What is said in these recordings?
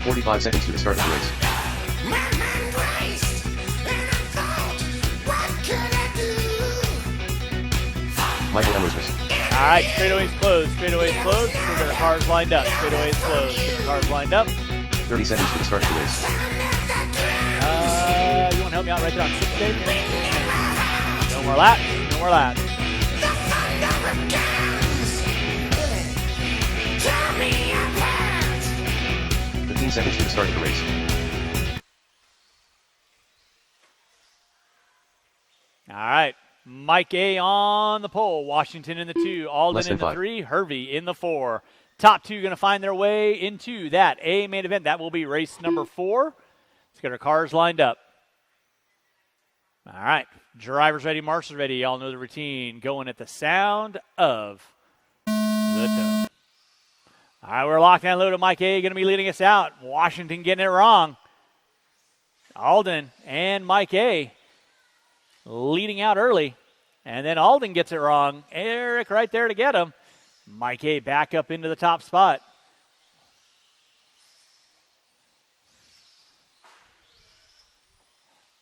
45 seconds to the start of the race. Michael Emmersmith. All right, straightaway's closed. Straightaway's closed. We've got our cars lined up. Straightaway's closed. Get our cars lined up. 30 seconds to the start of the race. You want to help me out right there on 6 Dave? No more laps. No more laps. Seconds to the start of the race. All right. Mike A on the pole. Washington in the 2. Alden in the 3. Hervey in the 4. Top 2 going to find their way into that A main event. That will be race number 4. Let's get our cars lined up. All right. Drivers ready. Marshals ready. Y'all know the routine. Going at the sound of the tone. All right, we're locked and loaded. Mike A going to be leading us out. Washington getting it wrong. Alden and Mike A leading out early. And then Alden gets it wrong. Eric right there to get him. Mike A back up into the top spot.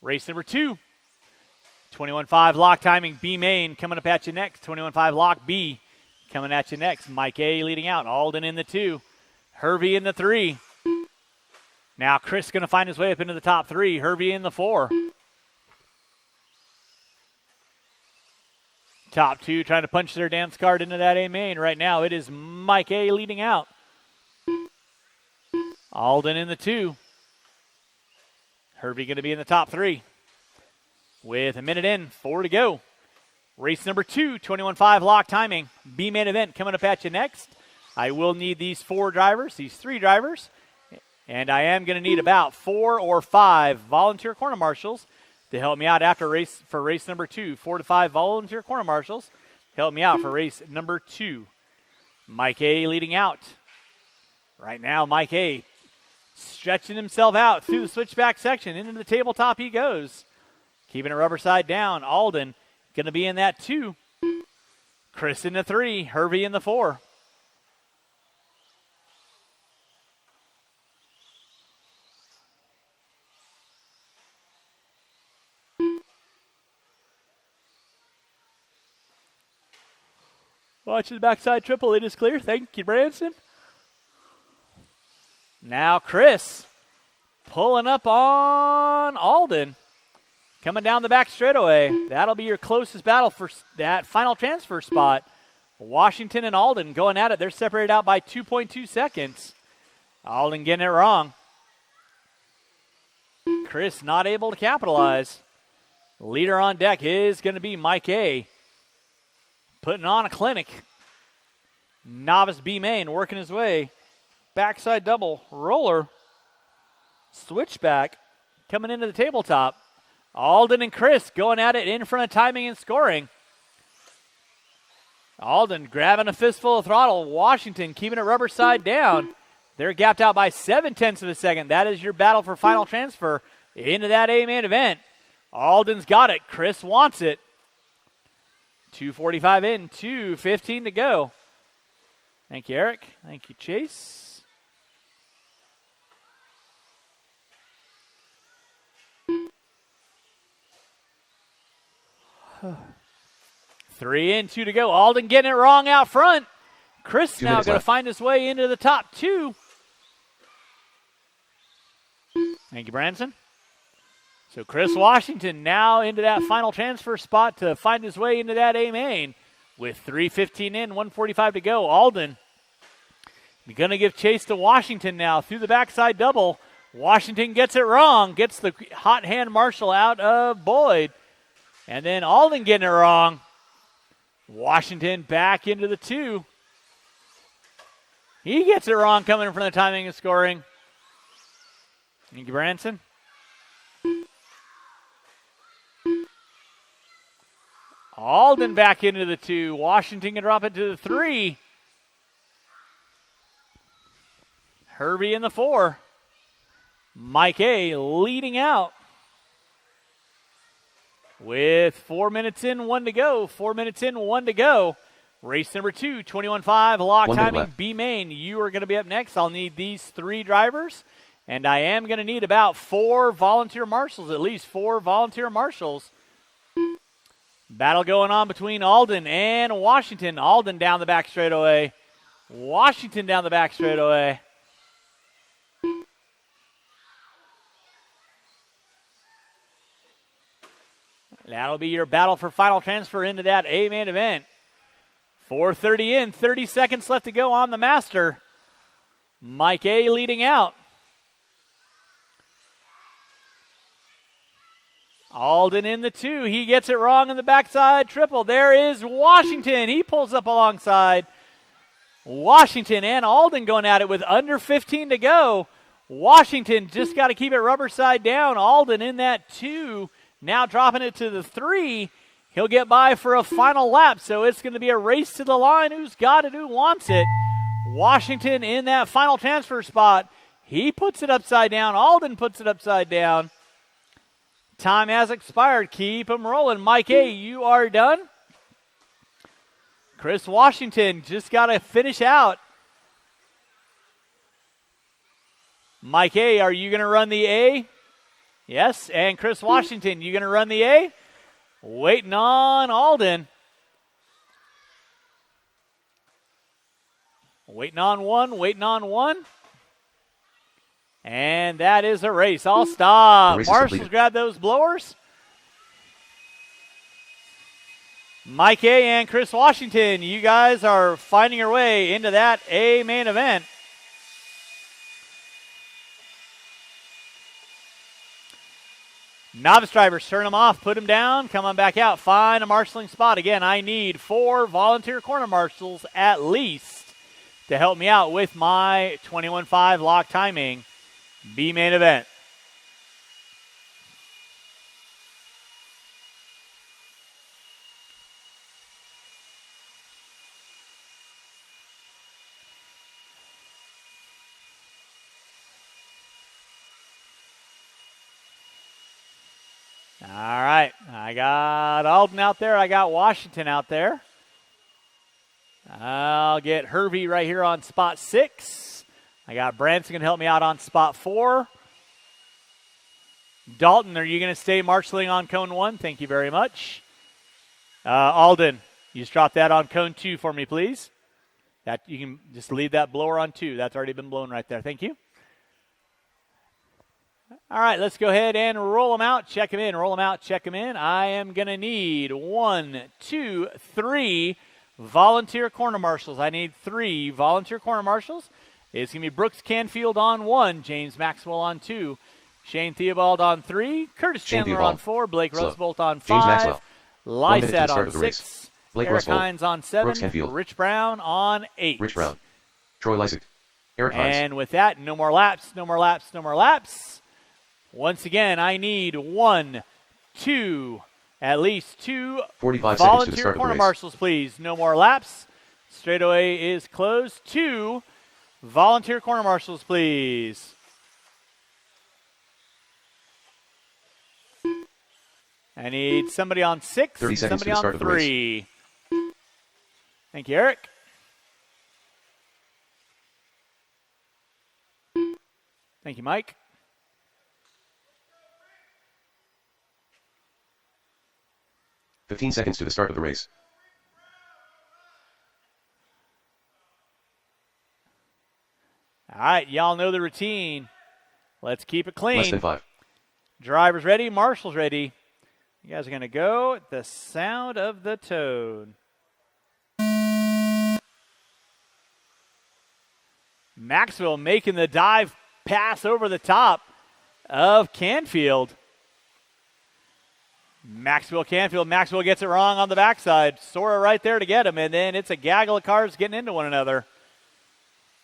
Race number 2. 21.5 lock timing. B main coming up at you next. 21.5 lock B. Coming at you next. Mike A leading out. Alden in the 2. Hervey in the 3. Now Chris going to find his way up into the top 3. Hervey in the 4. Top 2 trying to punch their dance card into that A main. Right now it is Mike A leading out. Alden in the 2. Hervey going to be in the top 3. With a minute in, 4 to go. Race number 2, 21.5 lock timing. B main event coming up at you next. I will need these 3 drivers, and I am going to need about 4 or 5 volunteer corner marshals to help me out after race number 2. 4 to 5 volunteer corner marshals help me out for race number 2. Mike A leading out. Right now, Mike A stretching himself out through the switchback section. Into the tabletop he goes. Keeping it rubber side down. Alden going to be in that 2. Chris in the 3. Hervey in the 4. Watch the backside triple. It is clear. Thank you, Branson. Now Chris pulling up on Alden. Coming down the back straightaway. That'll be your closest battle for that final transfer spot. Washington and Alden going at it. They're separated out by 2.2 seconds. Alden getting it wrong. Chris not able to capitalize. Leader on deck is going to be Mike A. Putting on a clinic. Novice B main working his way. Backside double. Roller. Switchback. Coming into the tabletop. Alden and Chris going at it in front of timing and scoring. Alden grabbing a fistful of throttle. Washington keeping it rubber side down. They're gapped out by 0.7 of a second. That is your battle for final transfer into that A main event. Alden's got it. Chris wants it. 2:45 in, 2:15 to go. Thank you, Eric. Thank you, Chase. Three in, 2 to go. Alden getting it wrong out front. Chris now going to find his way into the top 2. Thank you, Branson. So Chris Washington now into that final transfer spot to find his way into that A main with 3:15 in, 1:45 to go. Alden going to give chase to Washington now through the backside double. Washington gets it wrong, gets the hot hand marshal out of Boyd. And then Alden getting it wrong. Washington back into the 2. He gets it wrong coming in from the timing and scoring. Thank you, Branson. Alden back into the 2. Washington can drop it to the 3. Hervey in the 4. Mike A leading out. With 4 minutes in, 1 to go. 4 minutes in, 1 to go. Race number 2, 21.5 lock timing B main. You are going to be up next. I'll need these 3 drivers, And I am going to need about 4 volunteer marshals, at least 4 volunteer marshals. Battle going on between Alden and Washington. Alden down the back straightaway. Washington down the back straightaway. That'll be your battle for final transfer into that A-main event. 4:30 in, 30 seconds left to go on the master. Mike A leading out. Alden in the 2. He gets it wrong in the backside triple. There is Washington. He pulls up alongside. Washington and Alden going at it with under 15 to go. Washington just got to keep it rubber side down. Alden in that 2. Now dropping it to the 3. He'll get by for a final lap, so it's going to be a race to the line. Who's got it? Who wants it? Washington in that final transfer spot. He puts it upside down. Alden puts it upside down. Time has expired. Keep them rolling. Mike A., you are done. Chris Washington just got to finish out. Mike A., are you going to run the A? Yes, and Chris Washington, you going to run the A? Waiting on Alden. Waiting on one. And that is a race. I'll stop. Marshals grab those blowers. Mike A. and Chris Washington, you guys are finding your way into that A main event. Novice drivers, turn them off, put them down, come on back out, find a marshaling spot. Again, I need 4 volunteer corner marshals at least to help me out with my 21.5 lock timing B main event. All right, I got Alden out there. I got Washington out there. I'll get Hervey right here on spot 6. I got Branson going to help me out on spot 4. Dalton, are you going to stay marshaling on cone 1? Thank you very much. Alden, you just drop that on cone 2 for me, please. That you can just leave that blower on 2. That's already been blown right there. Thank you. All right, let's go ahead and roll them out, check them in, roll them out, check them in. I am going to need 1, 2, 3 volunteer corner marshals. I need 3 volunteer corner marshals. It's going to be Brooks Canfield on 1, James Maxwell on 2, Shane Theobald on 3, Curtis Chandler on 4, Blake Rusbolt on 5, Lysat on 6, Eric Hines on 7, Rich Brown on 8. Rich Brown, Troy Lysak, Eric Hines. And with that, no more laps. Once again, I need 1, 2, at least 2 volunteer corner marshals, please. No more laps. Straightaway is closed. 2 volunteer corner marshals, please. I need somebody on 6 and somebody on 3. Thank you, Eric. Thank you, Mike. "15 seconds to the start of the race. All right, y'all know the routine. Let's keep it clean. Less than 5. Drivers ready, marshals ready. You guys are going to go at the sound of the tone. Maxwell making the dive pass over the top of Canfield. Maxwell gets it wrong on the backside. Sora right there to get him, and then it's a gaggle of cars getting into one another.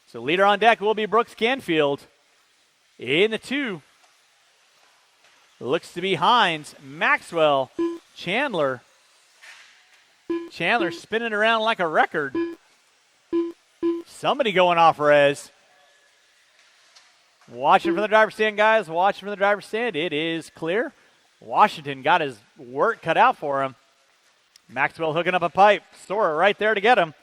So leader on deck will be Brooks Canfield. In the 2. Looks to be Hines, Maxwell, Chandler. Chandler spinning around like a record. Somebody going off res. Watching from the driver's stand, guys. Watching from the driver's stand. It is clear. Washington got his work cut out for him. Maxwell hooking up a pipe. Sora right there to get him.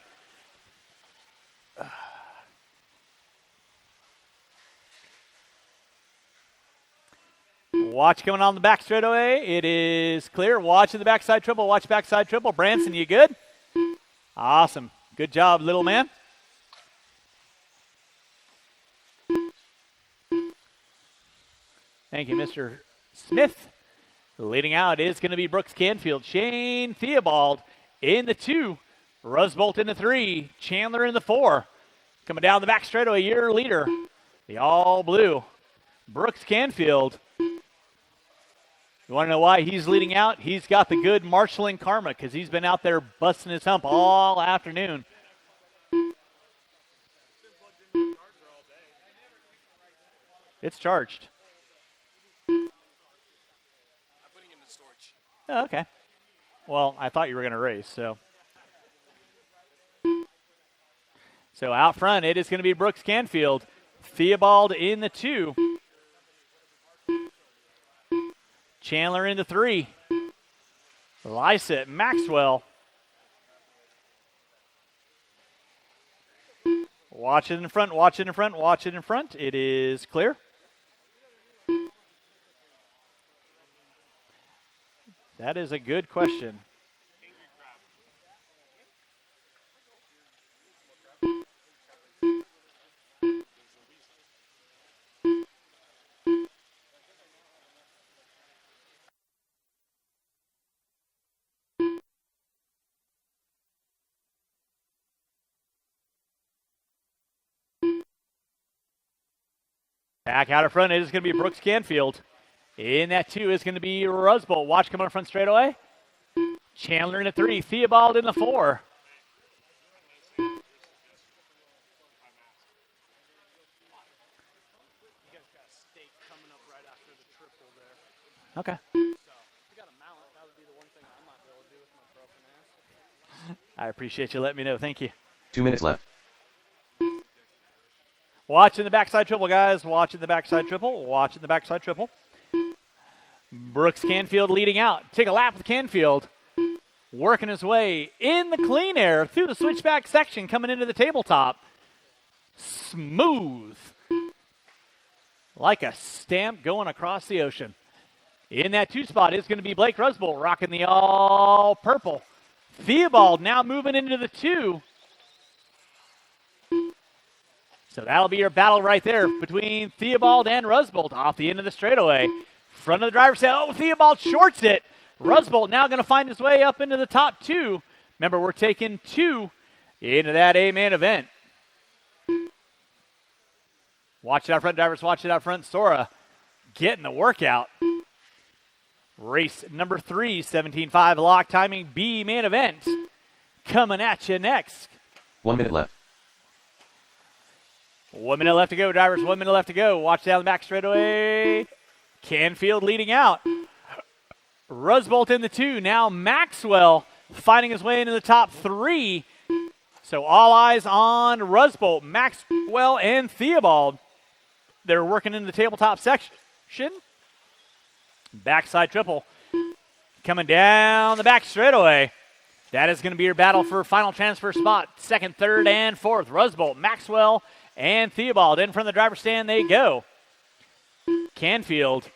Watch coming on the back straightaway. It is clear. Watch in the backside triple. Watch backside triple. Branson, you good? Awesome. Good job, little man. Thank you, Mr. Smith. Leading out is going to be Brooks Canfield. Shane Theobald in the 2. Rusbolt in the 3. Chandler in the 4. Coming down the back straightaway, your leader, the all blue, Brooks Canfield. You want to know why he's leading out? He's got the good marshaling karma because he's been out there busting his hump all afternoon. It's charged. Oh, okay. Well, I thought you were going to race, so. So out front, it is going to be Brooks Canfield. Theobald in the 2. Chandler in the 3. Lysett Maxwell. Watch it in front, watch it in front, watch it in front. It is clear. That is a good question. Back out in front, it is going to be Brooks Canfield. In that 2 is going to be Rusbolt. Watch come on front straightaway. Chandler in the 3. Theobald in the 4. Okay. I appreciate you letting me know. Thank you. 2 minutes left. Watching the backside triple, guys. Watching the backside triple. Watching the backside triple. Brooks Canfield leading out. Take a lap with Canfield. Working his way in the clean air through the switchback section coming into the tabletop. Smooth. Like a stamp going across the ocean. In that 2 spot is going to be Blake Rusbolt rocking the all purple. Theobald now moving into the 2. So that'll be your battle right there between Theobald and Rusbolt off the end of the straightaway. Front of the driver's side. Oh, Theobald shorts it. Rusbolt now going to find his way up into the top 2. Remember, we're taking 2 into that A-main event. Watch it out front, drivers. Watch it out front. Sora getting the workout. Race number 3, 17.5 lock timing B main event. Coming at you next. 1 minute left. 1 minute left to go, drivers. 1 minute left to go. Watch down the back straightaway. Canfield leading out. Rusbolt in the 2. Now Maxwell finding his way into the top 3. So all eyes on Rusbolt, Maxwell, and Theobald. They're working in the tabletop section. Backside triple. Coming down the back straightaway. That is going to be your battle for final transfer spot. 2nd, 3rd, and 4th. Rusbolt, Maxwell, and Theobald. In front of the driver's stand they go. Canfield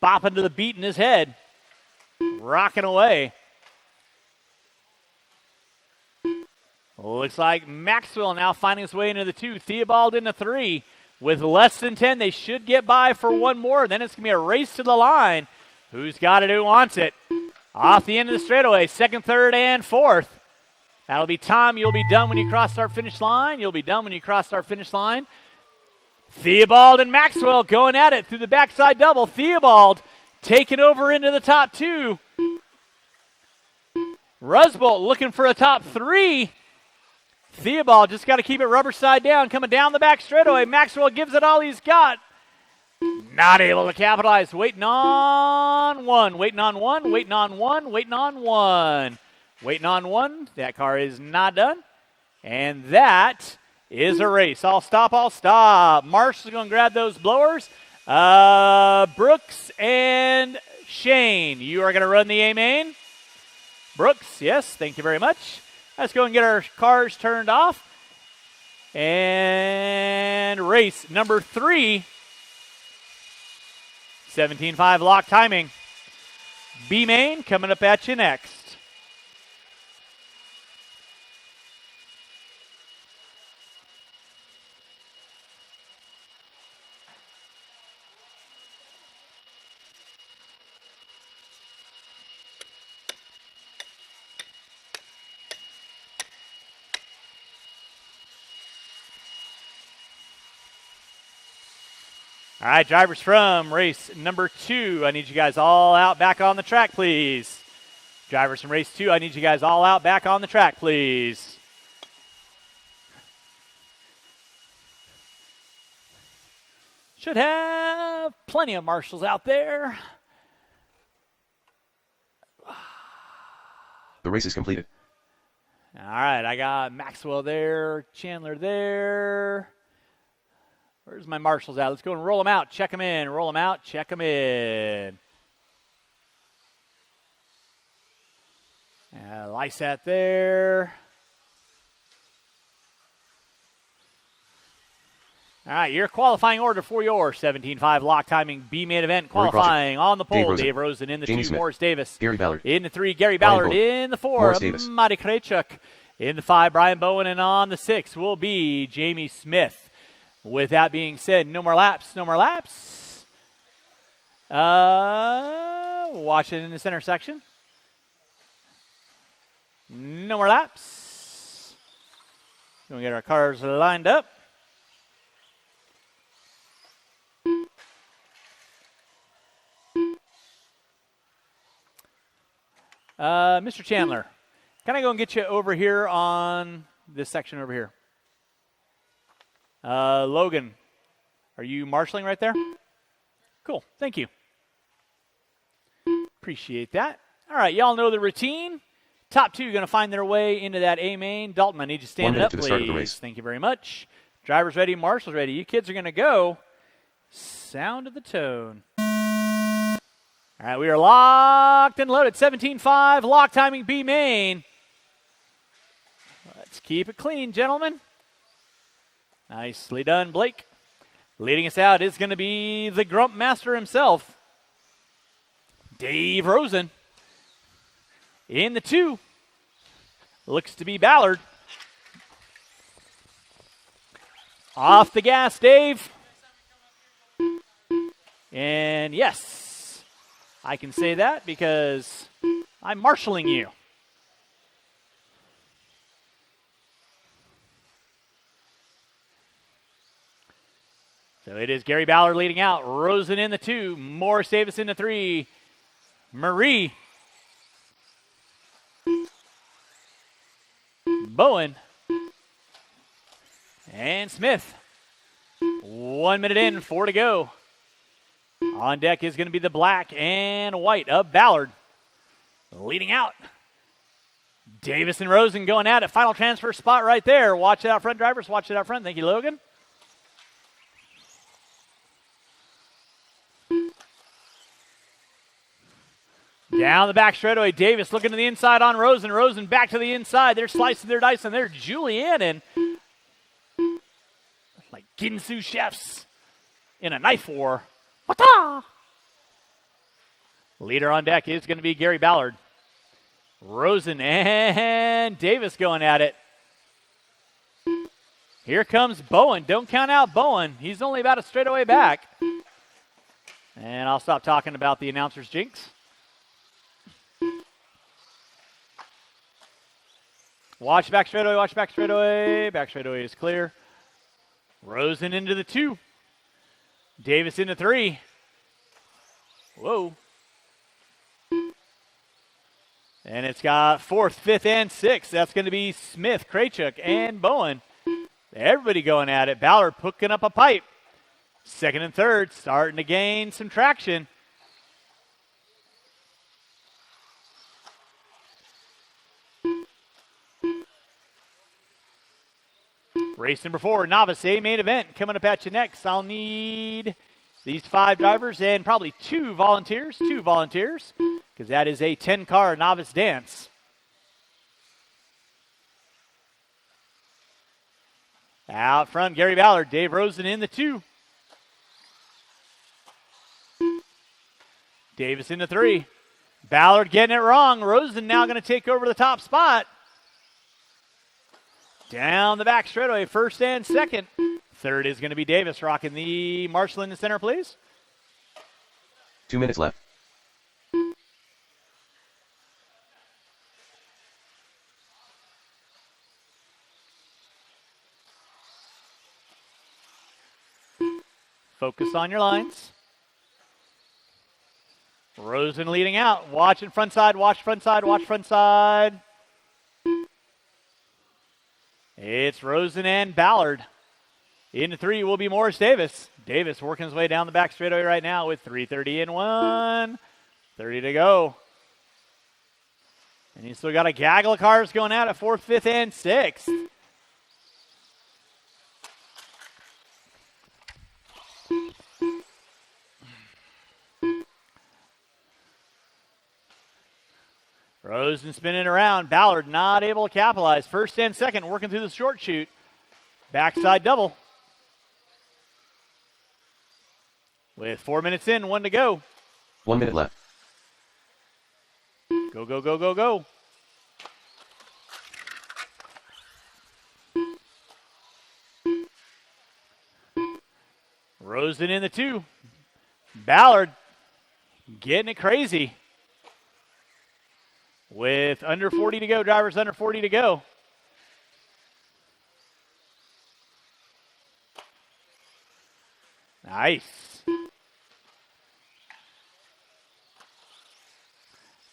bopping to the beat in his head. Rocking away. Looks like Maxwell now finding his way into the 2. Theobald in the 3. With less than 10, they should get by for one more. Then it's going to be a race to the line. Who's got it, who wants it? Off the end of the straightaway, 2nd, 3rd, and 4th. That'll be Tom. You'll be done when you cross our finish line. You'll be done when you cross our finish line. Theobald and Maxwell going at it through the backside double. Theobald taking over into the top 2. Rusbolt looking for a top 3. Theobald just got to keep it rubber side down. Coming down the back straightaway. Maxwell gives it all he's got. Not able to capitalize. Waiting on one. Waiting on one. Waiting on one. Waiting on one. Waiting on one. That car is not done. And that is a race. I'll stop. I'll stop. Marshall's going to grab those blowers. Brooks and Shane, you are going to run the A-main. Brooks, yes. Thank you very much. Let's go and get our cars turned off. And race number 3. 17.5 lock timing. B main coming up at you next. All right, drivers from race number 2, I need you guys all out back on the track, please. Drivers from race 2, I need you guys all out back on the track, please. Should have plenty of marshals out there. The race is completed. All right, I got Maxwell there, Chandler there. Where's my marshals at? Let's go and roll them out. Check them in. Roll them out. Check them in. Lysat there. All right, your qualifying order for your 17.5 lock timing B main event. Qualifying on the pole, Dave Rosen in the Jamie 2, Smith. Morris Davis. Gary Ballard. In the 3, Gary Ballard. In the 4, Matty Krejcik. In the 5, Brian Bowen. And on the 6 will be Jamie Smith. With that being said, no more laps. No more laps. Watch it in the center section. No more laps. Going to get our cars lined up. Mr. Chandler, can I go and get you over here on this section over here? Logan, are you marshaling right there? Cool, thank you. Appreciate that. All right, y'all know the routine. Top 2 going to find their way into that A main. Dalton, I need you to stand up, please. Thank you very much. Drivers ready, marshals ready. You kids are going to go. Sound of the tone. All right, we are locked and loaded. 17.5, lock timing B main. Let's keep it clean, gentlemen. Nicely done, Blake. Leading us out is going to be the Grump Master himself, Dave Rosen. In the 2, looks to be Ballard. Off the gas, Dave. And yes, I can say that because I'm marshaling you. So it is Gary Ballard leading out. Rosen in the 2. Morris Davis in the 3. Marie. Bowen. And Smith. 1 minute in, 4 to go. On deck is going to be the black and white of Ballard. Leading out. Davis and Rosen going at it. Final transfer spot right there. Watch it out front, drivers. Watch it out front. Thank you, Logan. Down the back straightaway, Davis looking to the inside on Rosen. Rosen back to the inside. They're slicing their dice, and they're Julianne like Ginsu chefs in a knife war. Wata! Leader on deck is going to be Gary Ballard. Rosen and Davis going at it. Here comes Bowen. Don't count out Bowen. He's only about a straightaway back. And I'll stop talking about the announcer's jinx. Watch back straightaway, watch back straightaway. Back straightaway is clear. Rosen into the 2. Davis into 3. Whoa. And it's got 4th, 5th, and 6th. That's going to be Smith, Krejcik, and Bowen. Everybody going at it. Ballard hooking up a pipe. 2nd and 3rd starting to gain some traction. Race number 4, novice A main event coming up at you next. I'll need these 5 drivers and probably 2 volunteers, because that is a 10-car novice dance. Out front, Gary Ballard, Dave Rosen in the 2. Davis into 3. Ballard getting it wrong. Rosen now going to take over the top spot. Down the back straightaway, first and second. Third is going to be Davis rocking the Marshall in the center, please. 2 minutes left. Focus on your lines. Rosen leading out. Watching front side, watch front side, watch front side. It's Rosen and Ballard. Into 3 will be Morris Davis. Davis working his way down the back straightaway right now with 3:30 in 1. 30 to go. And he's still got a gaggle of cars going out at 4th, 5th, and 6th. Rosen spinning around. Ballard not able to capitalize. First and second working through the short chute. Backside double. With 4 minutes in, 1 to go. 1 minute left. Go, go, go, go, go. Rosen in the 2. Ballard getting it crazy. With under 40 to go, drivers under 40 to go. Nice.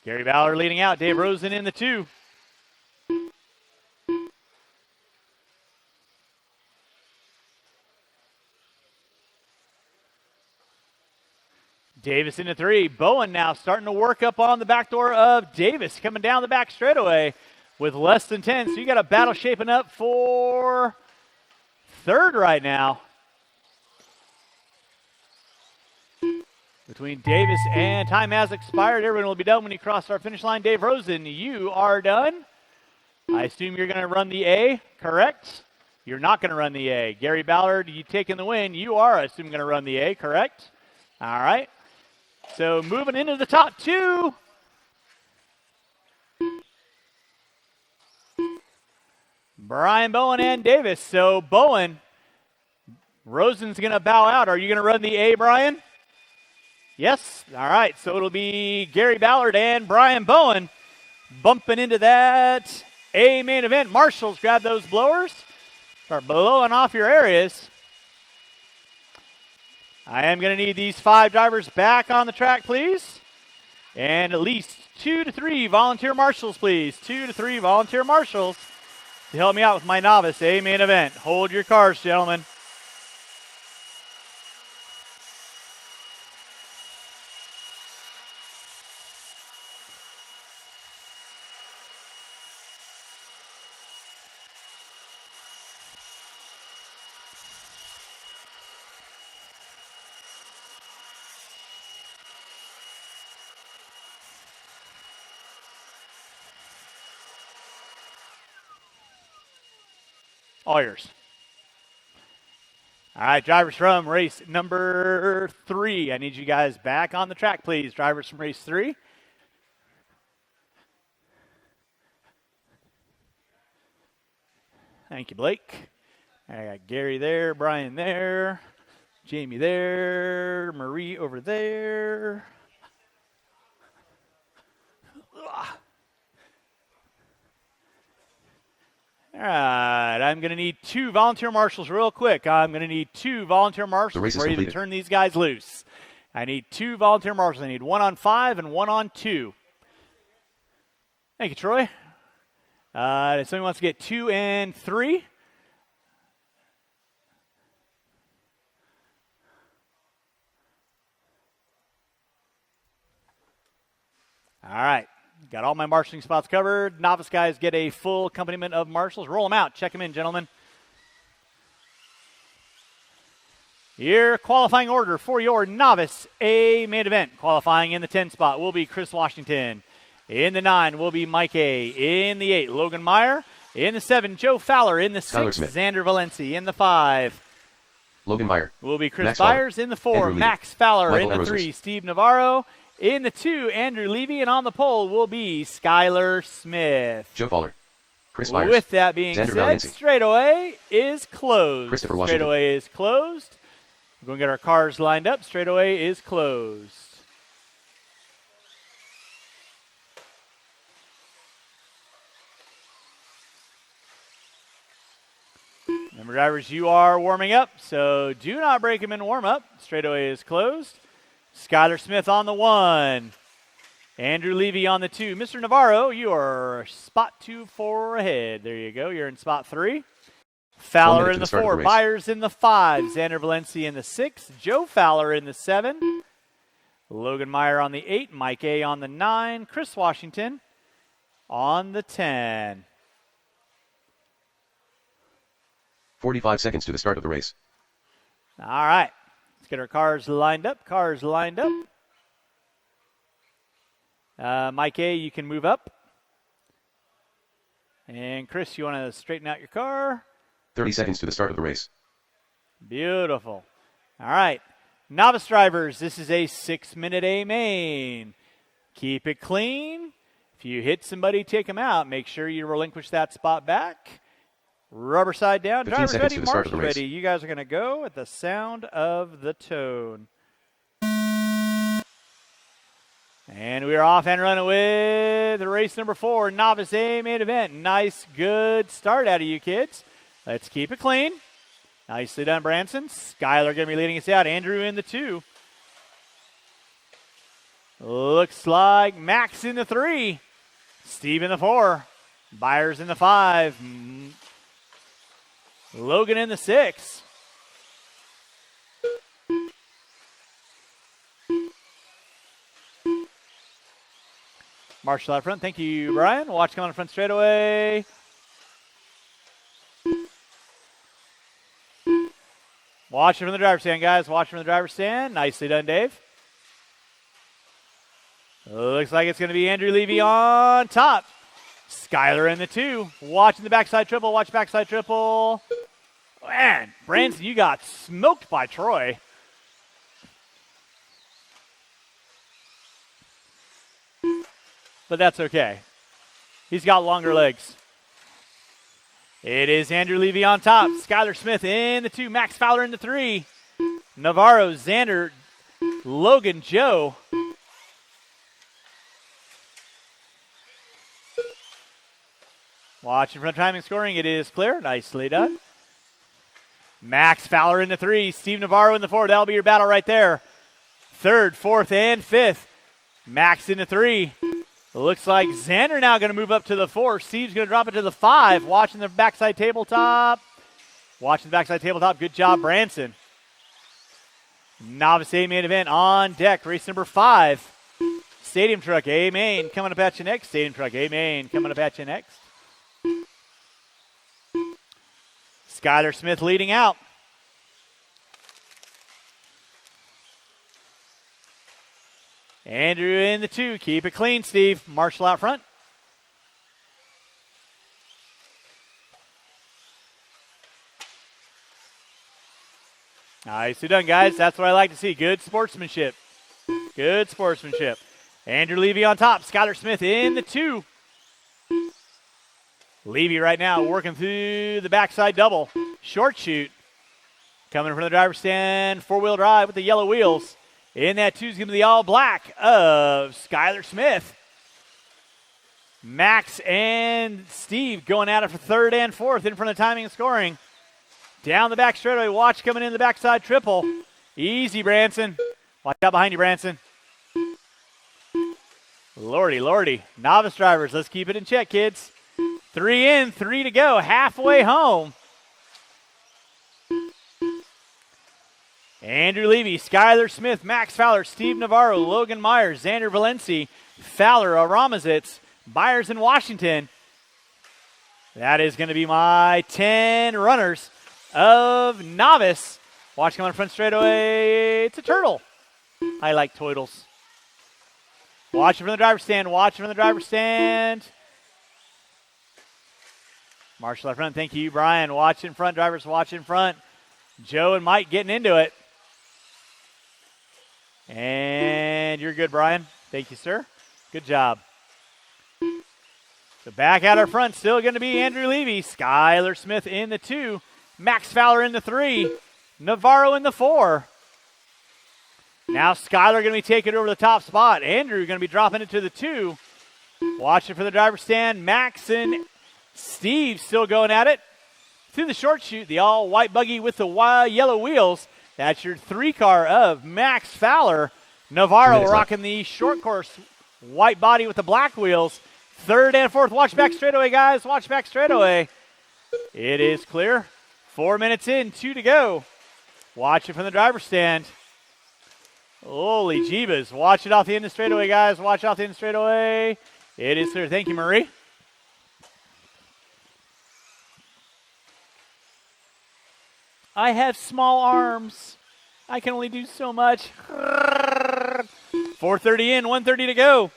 Gary Ballard leading out. Dave Rosen in the 2. Davis into 3. Bowen now starting to work up on the back door of Davis. Coming down the back straightaway with less than 10. So you got a battle shaping up for third right now. Between Davis and time has expired. Everyone will be done when you cross our finish line. Dave Rosen, you are done. I assume you're going to run the A, correct? You're not going to run the A. Gary Ballard, you taking the win. You are, I assume, going to run the A, correct? All right. So moving into the top 2. Brian Bowen and Davis. So Bowen, Rosen's going to bow out. Are you going to run the A, Brian? Yes. All right. So it'll be Gary Ballard and Brian Bowen bumping into that A main event. Marshals, grab those blowers. Start blowing off your areas. I am going to need these 5 drivers back on the track, please. And at least 2 to 3 volunteer marshals, please. 2 to 3 volunteer marshals to help me out with my novice A main event. Hold your cars, gentlemen. All yours. All right, drivers from race number 3. I need you guys back on the track, please. Drivers from race 3. Thank you, Blake. I got Gary there, Brian there, Jamie there, Marie over there. All right, I'm going to need 2 volunteer marshals real quick. I'm going to need 2 volunteer marshals ready to turn these guys loose. I need 2 volunteer marshals. I need 1 on 5 and 1 on 2. Thank you, Troy. If somebody wants to get 2 and 3. All right. Got all my marshalling spots covered. Novice guys get a full accompaniment of marshals. Roll them out. Check them in, gentlemen. Your qualifying order for your novice A main event. Qualifying in the 10 spot will be Chris Washington. In the 9 will be Mike A. In the 8, Logan Meyer. In the 7, Joe Fowler. In the 6, Xander Valenci. In the 5, Logan Meyer. Will be Chris Byers. In the 4, Max Fowler. In the 3, Steve Navarro. In the 2, Andrew Levy, and on the pole will be Skylar Smith. Joe Fowler. Chris Myers. With that being Xander said, Valiancy. straightaway is closed. Christopher Washington. Straightaway is closed. We're going to get our cars lined up. Straightaway is closed. Remember, drivers, you are warming up, so do not break them in warm-up. Straightaway is closed. Skylar Smith on the 1. Andrew Levy on the 2. Mr. Navarro, you are spot 2 4 ahead. There you go. You're in spot 3. Fowler in the 4. Byers in the 5. Xander Valencia in the 6. Joe Fowler in the 7. Logan Meyer on the 8. Mike A on the 9. Chris Washington on the 10. 45 seconds to the start of the race. All right. Let's get our cars lined up. Mike A, you can move up. And Chris, you want to straighten out your car? 30 seconds to the start of the race. Beautiful. All right. Novice drivers, this is a 6-minute A main. Keep it clean. If you hit somebody, take them out. Make sure you relinquish that spot back. Rubber side down. 15 Drivers seconds ready, to the start of marshals the race. ready. You guys are going to go at the sound of the tone. And we are off and running with race number 4, Novice A main event. Nice, good start out of you kids. Let's keep it clean. Nicely done, Branson. Skylar going to be leading us out. Andrew in the 2. Looks like Max in the 3. Steve in the 4. Byers in the 5. Logan in the 6. Marshall out front. Thank you, Brian. Watch coming on the front straightaway. Watch it from the driver's stand, guys. Watch it from the driver's stand. Nicely done, Dave. Looks like it's going to be Andrew Levy on top. Skylar in the 2. Watching the backside triple. Watch backside triple. Man, Branson, you got smoked by Troy. But that's okay. He's got longer legs. It is Andrew Levy on top. Skylar Smith in the 2. Max Fowler in the 3. Navarro, Xander, Logan, Joe. Watching from timing scoring. It is clear. Nicely done. Max Fowler in the 3. Steve Navarro in the 4. That'll be your battle right there. 3rd, 4th, and 5th. Max in the 3. Looks like Xander now going to move up to the 4. Steve's going to drop it to the 5. Watching the backside tabletop. Good job, Branson. Novice A main event on deck. Race number 5. Stadium Truck A main coming up at you next. Skylar Smith leading out. Andrew in the 2. Keep it clean, Steve. Marshall out front. Nicely done, guys. That's what I like to see. Good sportsmanship. Andrew Levy on top. Skylar Smith in the 2. Levy right now working through the backside double. Short shoot. Coming from the driver's stand. 4-wheel drive with the yellow wheels. In that 2 is going to be the all black of Skylar Smith. Max and Steve going at it for 3rd and 4th in front of timing and scoring. Down the back straightaway. Watch coming in the backside triple. Easy, Branson. Watch out behind you, Branson. Lordy. Novice drivers, let's keep it in check, kids. 3 in, 3 to go. Halfway home. Andrew Levy, Skylar Smith, Max Fowler, Steve Navarro, Logan Myers, Xander Valencia, Fowler, Aramazitz, Byers in Washington. That is going to be my 10 runners of Novice. Watch coming on front straightaway. It's a turtle. I like turtles. Watch it from the driver's stand. Marshall out front. Thank you, Brian. Watch in front, drivers. Watch in front. Joe and Mike getting into it. And And you're good, Brian. Thank you, sir. Good job. So back out our front, still going to be Andrew Levy. Skylar Smith in the 2. Max Fowler in the 3. Navarro in the 4. Now Skylar going to be taking over the top spot. Andrew going to be dropping it to the 2. Watching for the driver's stand. Max and Steve still going at it. Through the short chute, the all-white buggy with the yellow wheels. That's your 3 car of Max Fowler. Navarro rocking the short course white body with the black wheels. 3rd and 4th. Watch back straightaway, guys. Watch back straightaway. It is clear. 4 minutes in, 2 to go. Watch it from the driver's stand. Holy jeebas. Watch it off the end of the straightaway, guys. Watch off the end of the straightaway. It is clear. Thank you, Marie. I have small arms. I can only do so much. 4:30 in, 1:30 to go.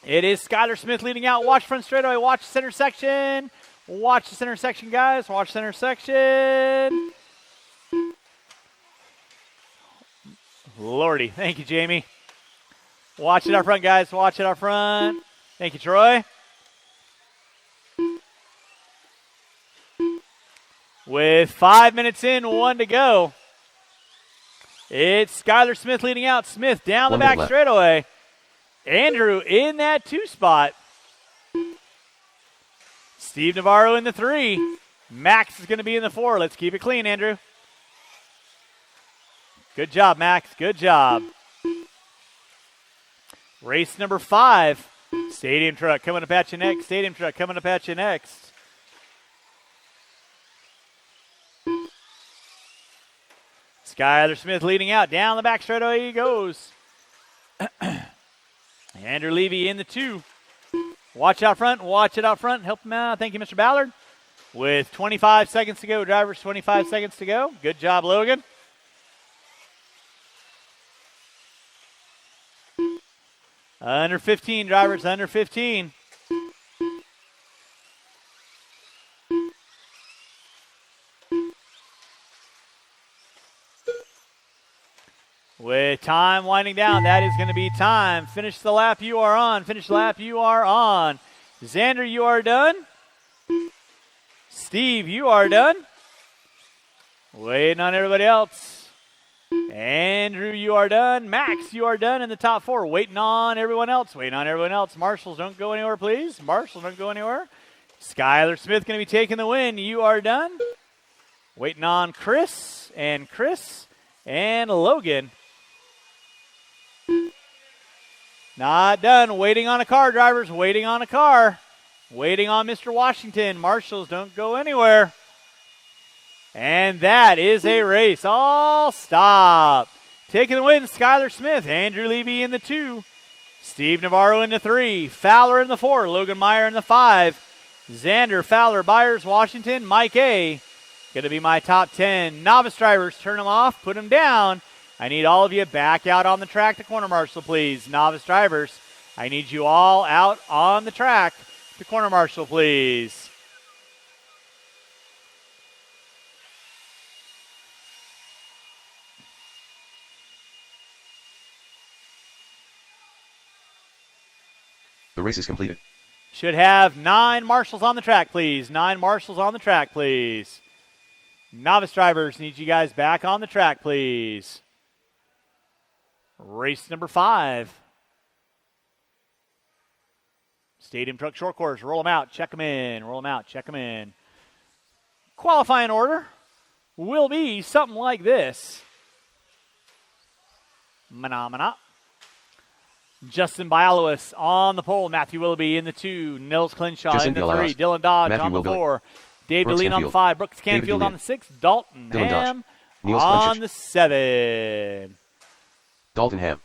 It is Skylar Smith leading out. Watch front straightaway. Watch center section. Watch the center section, guys. Watch center section. Lordy. Thank you, Jamie. Watch it out front, guys. Watch it out front. Thank you, Troy. With 5 minutes in, 1 to go. It's Skylar Smith leading out. Smith down the back straightaway. Andrew in that 2 spot. Steve Navarro in the 3. Max is going to be in the 4. Let's keep it clean, Andrew. Good job, Max. Good job. Race number 5. Stadium truck coming up at you next. Stadium truck coming up at you next. Skylar Smith leading out. Down the back straightaway he goes. Andrew Levy in the 2. Watch out front. Watch it out front. Help him out. Thank you, Mr. Ballard. With 25 seconds to go, drivers, 25 seconds to go. Good job, Logan. Under 15, drivers, under 15. With time winding down, that is going to be time. Finish the lap you are on. Finish the lap you are on. Xander, you are done. Steve, you are done. Waiting on everybody else. Andrew, you are done. Max, you are done in the top 4. Waiting on everyone else. Waiting on everyone else. Marshals, don't go anywhere, please. Marshals, don't go anywhere. Skylar Smith going to be taking the win. You are done. Waiting on Chris and Logan. Not done. Waiting on a car, drivers. Waiting on a car. Waiting on Mr. Washington. Marshals, don't go anywhere. And that is a race. All stop. Taking the win, Skylar Smith. Andrew Levy in the 2. Steve Navarro in the 3. Fowler in the 4. Logan Meyer in the 5. Xander, Fowler, Byers, Washington, Mike A. Going to be my top 10. Novice drivers, turn them off, put them down. I need all of you back out on the track to corner marshal, please. Novice drivers, I need you all out on the track to corner marshal, please. The race is completed. Should have 9 marshals on the track, please. 9 marshals on the track, please. Novice drivers, need you guys back on the track, please. Race number 5. Stadium truck short course. Roll them out. Check them in. Roll them out. Check them in. Qualifying order will be something like this. Mana. Justin Bialowis on the pole. Matthew Willoughby in the 2. Nils Clinshaw Justin in the 3. Bialowis. Dylan Dodge Matthew on the Willoughby. 4. Dave Brooks DeLean on the Canfield. 5. Brooks David Canfield on DeLean. the 6. Dalton Dylan Dodge. Ham Niels on Klinchich. the 7. Dalton Ham.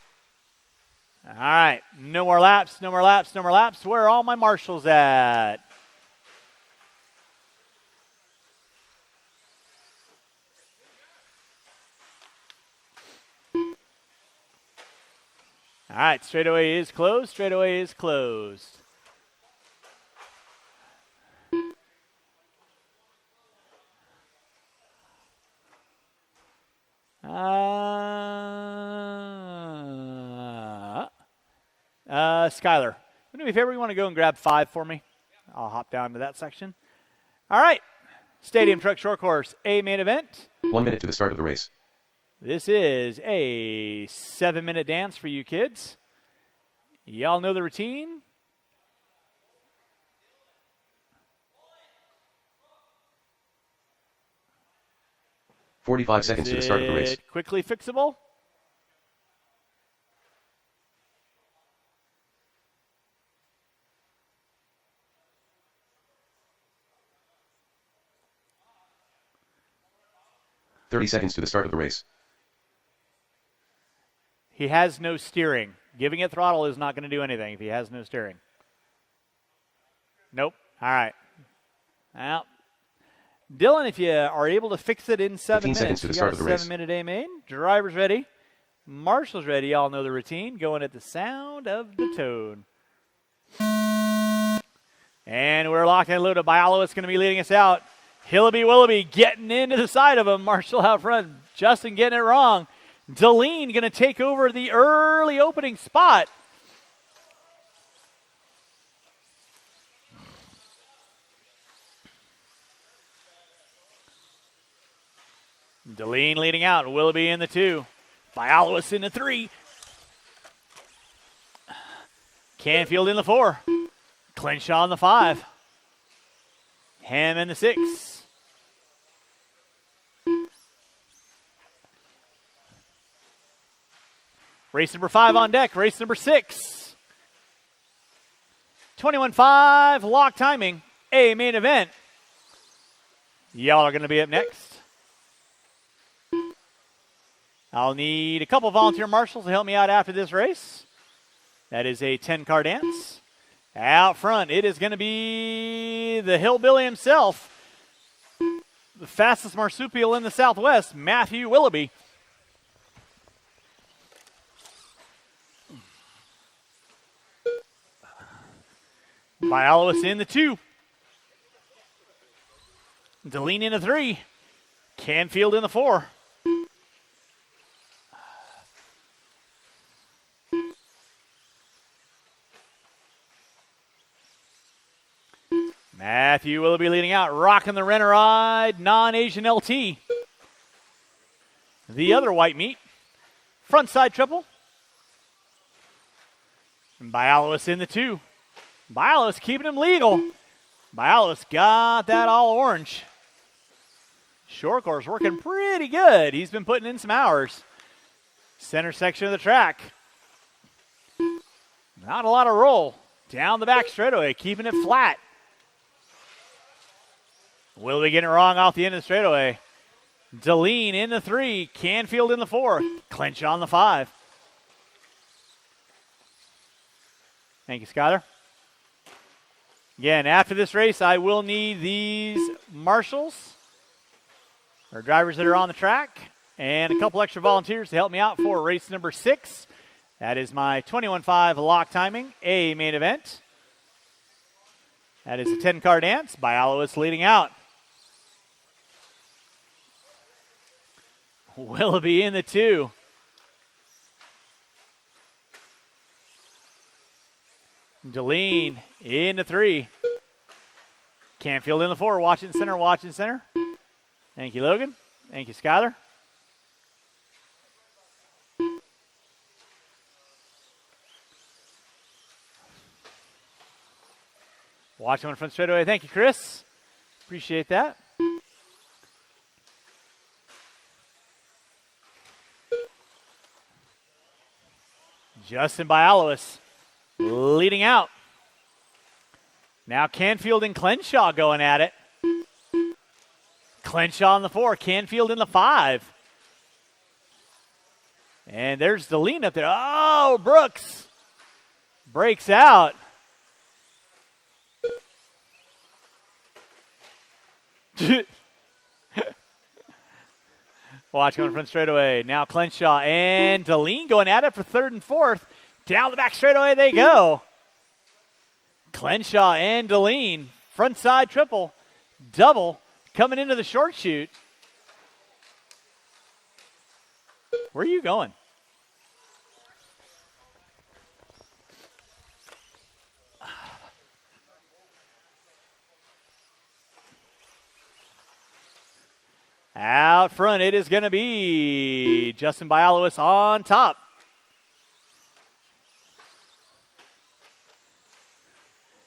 All right. No more laps. No more laps. No more laps. Where are all my marshals at? All right. Straightaway is closed. Straightaway is closed. Skylar, do me a favor, you want to go and grab 5 for me? I'll hop down to that section. All right. Stadium Truck Short Course, A main event. 1 minute to the start of the race. This is a 7-minute dance for you kids. Y'all know the routine. – 45 seconds to the start of the race. Quickly fixable. –30 seconds to the start of the race. He has no steering. Giving it throttle is not going to do anything if he has no steering. Nope. All right. Well, Dylan, if you are able to fix it in 7 minutes, seconds to the start of the race. 7-minute A main. Driver's ready. Marshall's ready. Y'all know the routine. Going at the sound of the tone. And we're locked and loaded. Bialo is going to be leading us out. Hillaby Willoughby getting into the side of him. Marshall out front. Justin getting it wrong. Deline going to take over the early opening spot. Deline leading out. Willoughby in the 2. Bialis in the 3. Canfield in the 4. Clinshaw in the 5. Ham in the 6. Race number 5 on deck. Race number 6. 21.5 lock timing. A main event. Y'all are going to be up next. I'll need a couple volunteer marshals to help me out after this race. That is a 10-car dance. Out front, it is going to be the hillbilly himself, the fastest marsupial in the Southwest, Matthew Willoughby. Bialis in the 2. Deline in the 3. Canfield in the 4. Matthew Willoughby leading out, rocking the Renneride non-Asian LT. The other white meat, front side triple. And Bialis in the 2. Bialis keeping him legal. Bialis got that all orange. Short course working pretty good. He's been putting in some hours. Center section of the track. Not a lot of roll. Down the back straightaway, keeping it flat. Willoughby getting it wrong off the end of the straightaway. Deline in the 3. Canfield in the 4. Clinshaw in the 5. Thank you, Skyler. Again, after this race, I will need these marshals, or drivers that are on the track, and a couple extra volunteers to help me out for race number 6. That is my 21.5 lock timing, A main event. That is a 10-car dance. Bialis leading out. Willoughby in the 2. Deline in the 3. Canfield in the 4. Watching center, watching center. Thank you, Logan. Thank you, Skyler. Watching on front straightaway. Thank you, Chris. Appreciate that. Justin Bialis leading out. Now Canfield and Clinshaw going at it. Clinshaw in the 4, Canfield in the 5. And there's Deline up there. Oh, Brooks breaks out. Watch going front straightaway. Now Clinshaw and Deline going at it for 3rd and 4th. Down the back straightaway they go. Clinshaw and Deline. Front side triple. Double. Coming into the short chute. Where are you going? Out front, it is going to be Justin Bialowicz on top.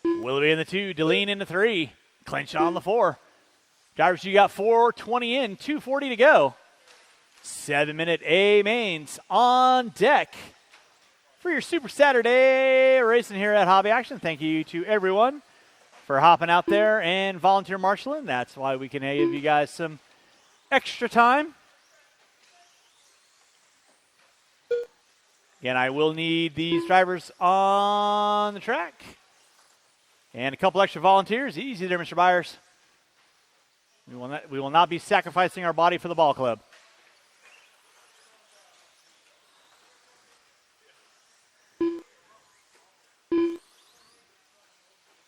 Willoughby in the 2, Deline in the 3, Clenshaw on the 4. Drivers, you got 4:20 in, 2:40 to go. 7-minute A mains on deck for your Super Saturday racing here at Hobby Action. Thank you to everyone for hopping out there and volunteer marshaling. That's why we can give you guys some extra time. Again, I will need these drivers on the track. And a couple extra volunteers. Easy there, Mr. Byers. We will not be sacrificing our body for the ball club.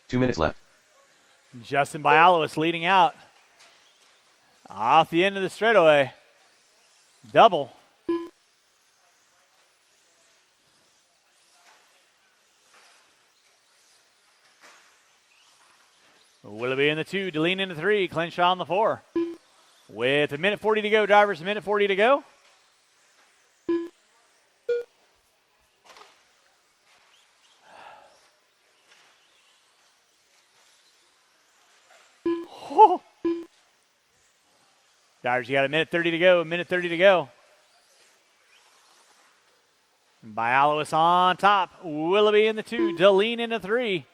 Two minutes left. Justin Bialowicz leading out. Off the end of the straightaway. Double. Willoughby in the 2, Deline in the 3, Clenshaw on the 4. With 1:40 to go, drivers, 1:40 to go. Oh. Drivers, you got 1:30 to go, 1:30 to go. Bialowicz on top. Willoughby in the 2, Deline in the 3.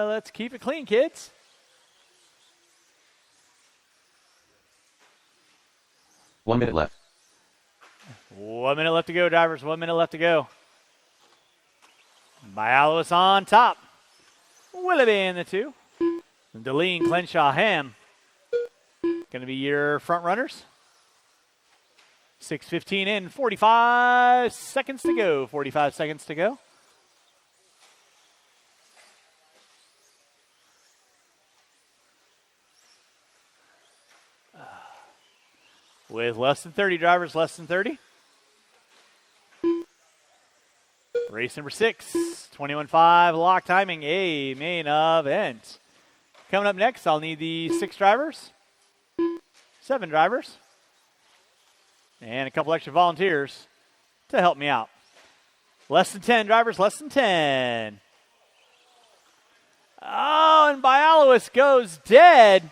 Let's keep it clean, kids. One minute left. 1 minute left to go, drivers. 1 minute left to go. Bialowicz on top. Willoughby in the 2. Deline, Clenshaw, Ham. Going to be your front runners. 6:15 in, 45 seconds to go. 45 seconds to go. With less than 30 drivers, less than 30. Race number 6, 21.5 lock timing, a main event. Coming up next, I'll need the 6 drivers, 7 drivers, and a couple extra volunteers to help me out. Less than 10 drivers, less than 10. Oh, and Bialowicz goes dead.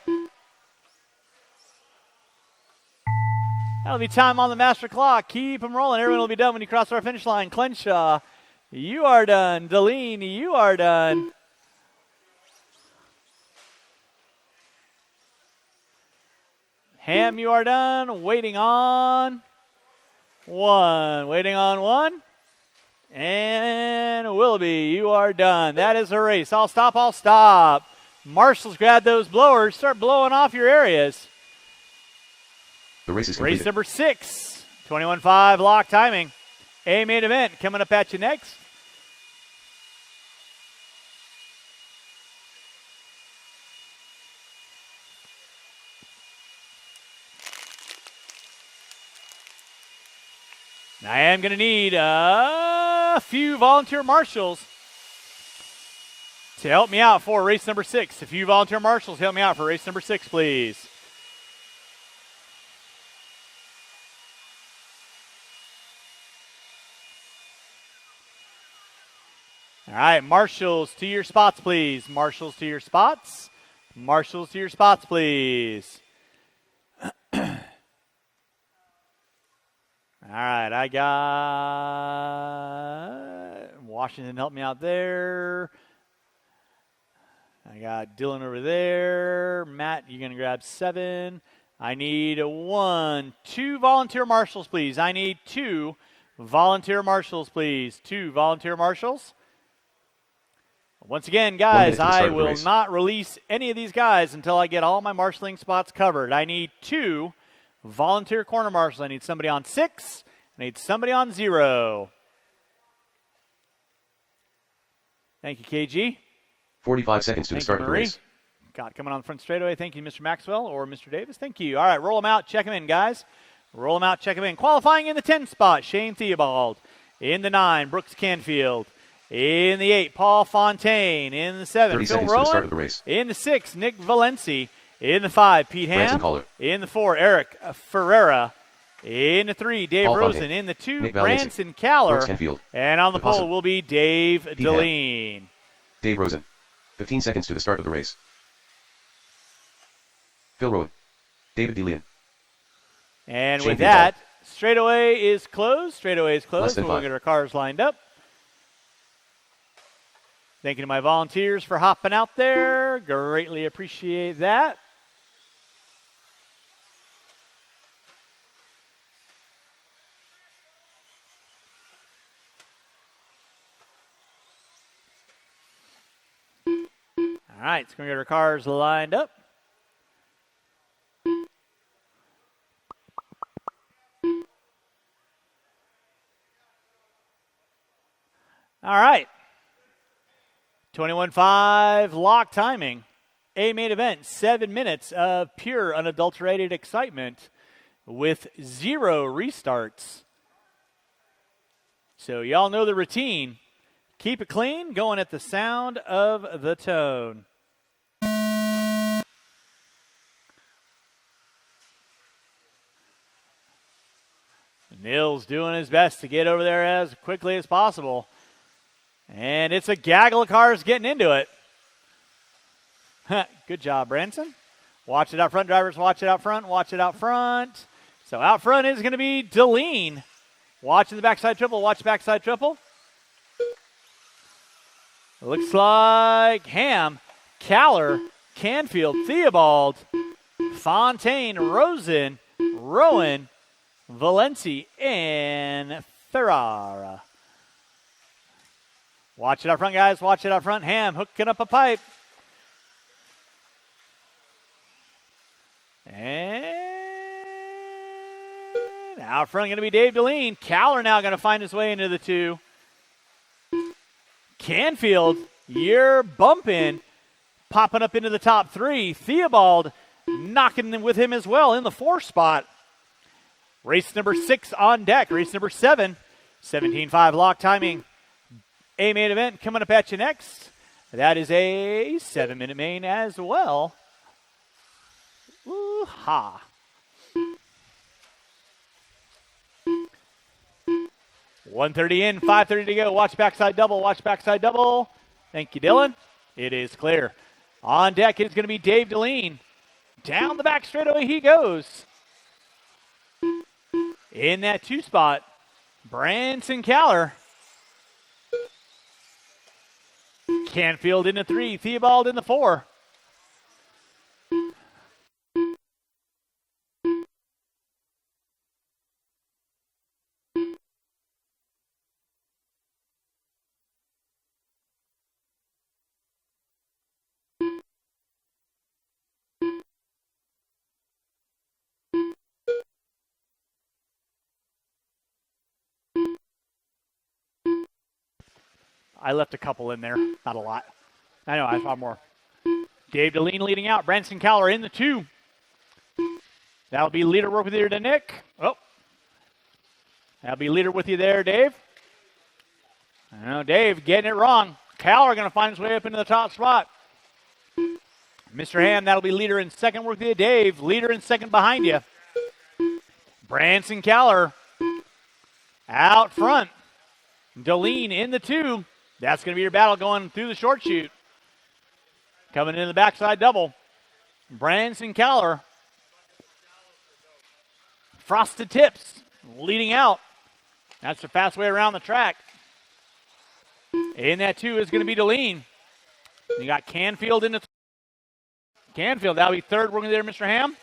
That'll be time on the master clock. Keep them rolling. Everyone will be done when you cross our finish line. Clenshaw, you are done. Deline, you are done. Ham, you are done. Waiting on 1. Waiting on 1. And Willoughby, you are done. That is a race. I'll stop, I'll stop. Marshals, grab those blowers. Start blowing off your areas. The race is completed. Race number 6, 21.5 lock timing. A main event coming up at you next. I am going to need a few volunteer marshals to help me out for race number 6. A few volunteer marshals help me out for race number 6, please. All right, marshals to your spots, please. Marshals to your spots. Marshals to your spots, please. All right, I got Washington help me out there. I got Dylan over there. Matt, you're going to grab 7. I need 2 volunteer marshals, please. I need 2 volunteer marshals, please. 2 volunteer marshals. Once again, guys, I will not release any of these guys until I get all my marshaling spots covered. I need 2 volunteer corner marshals. I need somebody on 6. I need somebody on 0. Thank you, KG. 45 seconds to the start of the race. Got coming on the front straightaway. Thank you, Mr. Maxwell or Mr. Davis. Thank you. All right, roll them out. Check them in, guys. Roll them out. Check them in. Qualifying in the 10 spot, Shane Theobald. In the 9, Brooks Canfield. In the 8, Paul Fontaine. In the 7, 30 Phil seconds to the start Rowan. of the race. In the 6, Nick Valenci. In the 5, Pete Branson Ham. Caller. In the 4, Eric Ferreira. In the 3, Dave Paul Rosen. Fontaine. In the 2, Nick Valenci. Branson Caller. Brooks Canfield. And on the Deposit. pole will be Dave Ham. Deline. Dave Rosen. 15 seconds to the start of the race. Phil Rowan. David DeLeon. And Shane with Theobald. that, straightaway is closed. Straightaway is Less closed. than We'll 5. get our cars lined up. Thank you to my volunteers for hopping out there. Greatly appreciate that. All right, so we're going to get our cars lined up. All right. 21.5 lock timing. A main event, 7 minutes of pure unadulterated excitement with 0 restarts. So y'all know the routine. Keep it clean, going at the sound of the tone. Nils doing his best to get over there as quickly as possible. And it's a gaggle of cars getting into it. Good job, Branson. Watch it out front, drivers. Watch it out front. Watch it out front. So out front is going to be Deline. Watching the backside triple. Watch backside triple. Looks like Ham, Caller, Canfield, Theobald, Fontaine, Rosen, Rowan, Valenci, and Ferrara. Watch it out front, guys. Watch it out front. Ham hooking up a pipe. And out front going to be Dave Deline. Caller now going to find his way into the 2. Canfield, you're bumping, popping up into the top 3. Theobald knocking with him as well in the 4 spot. Race number 6 on deck. Race number 7, 17.5 lock timing. A main event coming up at you next. That is a 7-minute main as well. Woo-ha. $130 in, $530 to go. Watch backside double. Watch backside double. Thank you, Dylan. It is clear. On deck is going to be Dave Deline. Down the back straightaway he goes. In that 2 spot, Branson Caller. Canfield in the 3, Theobald in the 4. I left a couple in there, not a lot. I know, I saw more. Dave Deline leading out. Branson Caller in the 2. That'll be leader work with you to Nick. Oh. That'll be leader with you there, Dave. I know, Dave getting it wrong. Caller going to find his way up into the top spot. Mr. Ham, that'll be leader in second work with you, Dave. Leader in second behind you. Branson Caller out front. Deline in the 2. That's going to be your battle going through the short chute. Coming in the backside double. Branson Caller. Frosted Tips leading out. That's the fast way around the track. In that 2 is going to be Deline. You got Canfield in the Canfield, that'll be third working there, Mr. Ham.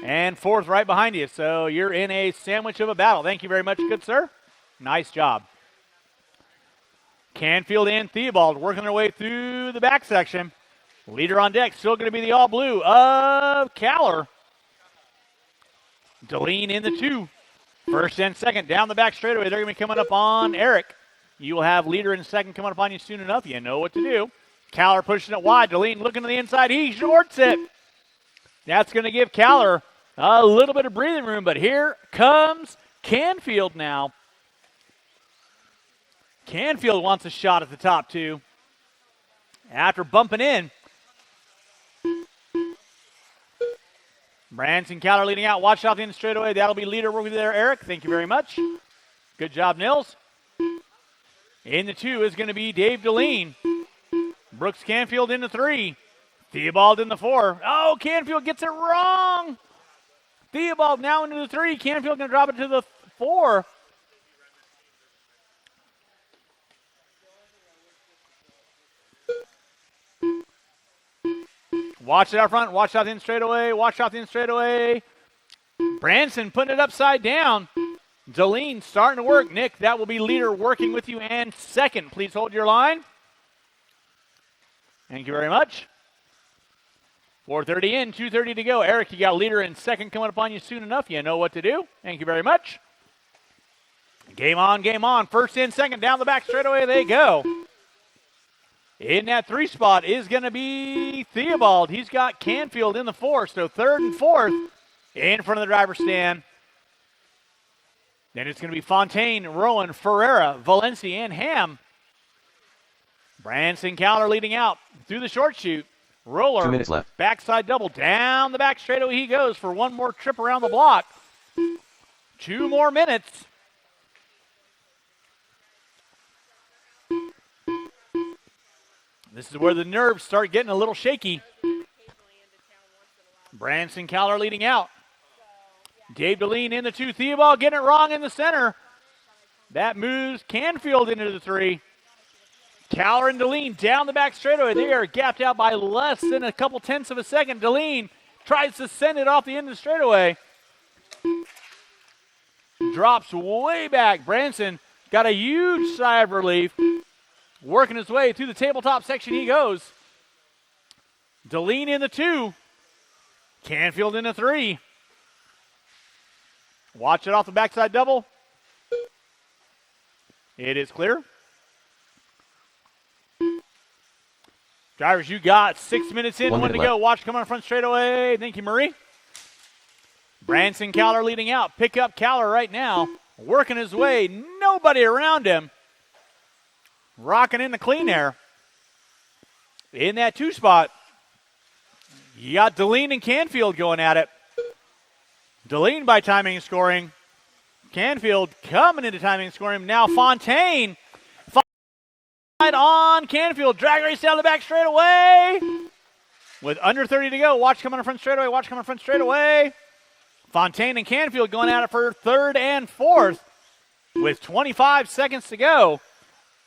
And 4th right behind you. So you're in a sandwich of a battle. Thank you very much, good sir. Nice job. Canfield and Theobald working their way through the back section. Leader on deck, still going to be the all blue of Caller. Deline in the 2. First and second down the back straightaway. They're going to be coming up on Eric. You will have leader in second coming up on you soon enough. You know what to do. Caller pushing it wide. Deline looking to the inside. He shorts it. That's going to give Caller a little bit of breathing room. But here comes Canfield now. Canfield wants a shot at the top two. After bumping in. Branson Caller leading out. Watch out the end straightaway. That'll be leader working there, Eric. Thank you very much. Good job, Nils. In the 2 is going to be Dave Deline. Brooks Canfield in the 3. Theobald in the 4. Oh, Canfield gets it wrong. Theobald now into the 3. Canfield going to drop it to the 4. Watch it out front. Watch out the end straightaway. Watch out the end straightaway. Branson putting it upside down. Deline starting to work. Nick, that will be leader working with you and second. Please hold your line. Thank you very much. 4:30 in, 2:30 to go. Eric, you got leader and second coming upon you soon enough. You know what to do. Thank you very much. Game on, game on. First in, second down the back straightaway they go. In that 3 spot is going to be Theobald. He's got Canfield in the 4, so 3rd and 4th in front of the driver's stand. Then it's going to be Fontaine, Rowan, Ferreira, Valencia, and Ham. Branson Caller leading out through the short chute. Roller, 2 minutes left. Backside double, down the back straightaway he goes for one more trip around the block. 2 more minutes. This is where the nerves start getting a little shaky. Branson Caller leading out. Dave Deline in the 2. Theobald getting it wrong in the center. That moves Canfield into the 3. Caller and Deline down the back straightaway. They are gapped out by less than a couple tenths of a second. Deline tries to send it off the end of the straightaway. Drops way back. Branson got a huge sigh of relief. Working his way through the tabletop section he goes. Deline in the 2. Canfield in the 3. Watch it off the backside double. It is clear. Drivers, you got 6 minutes in, 1 to go. Watch come on front straightaway. Thank you, Murray. Branson Caller leading out. Pick up Caller right now. Working his way. Nobody around him. Rocking in the clean air. In that 2 spot, you got Deline and Canfield going at it. Deline by timing and scoring. Canfield coming into timing and scoring. Now Fontaine. On Canfield. Drag race down the back straightaway. With under 30 to go. Watch coming on front straightaway. Watch coming on front straightaway. Fontaine and Canfield going at it for 3rd and 4th. With 25 seconds to go.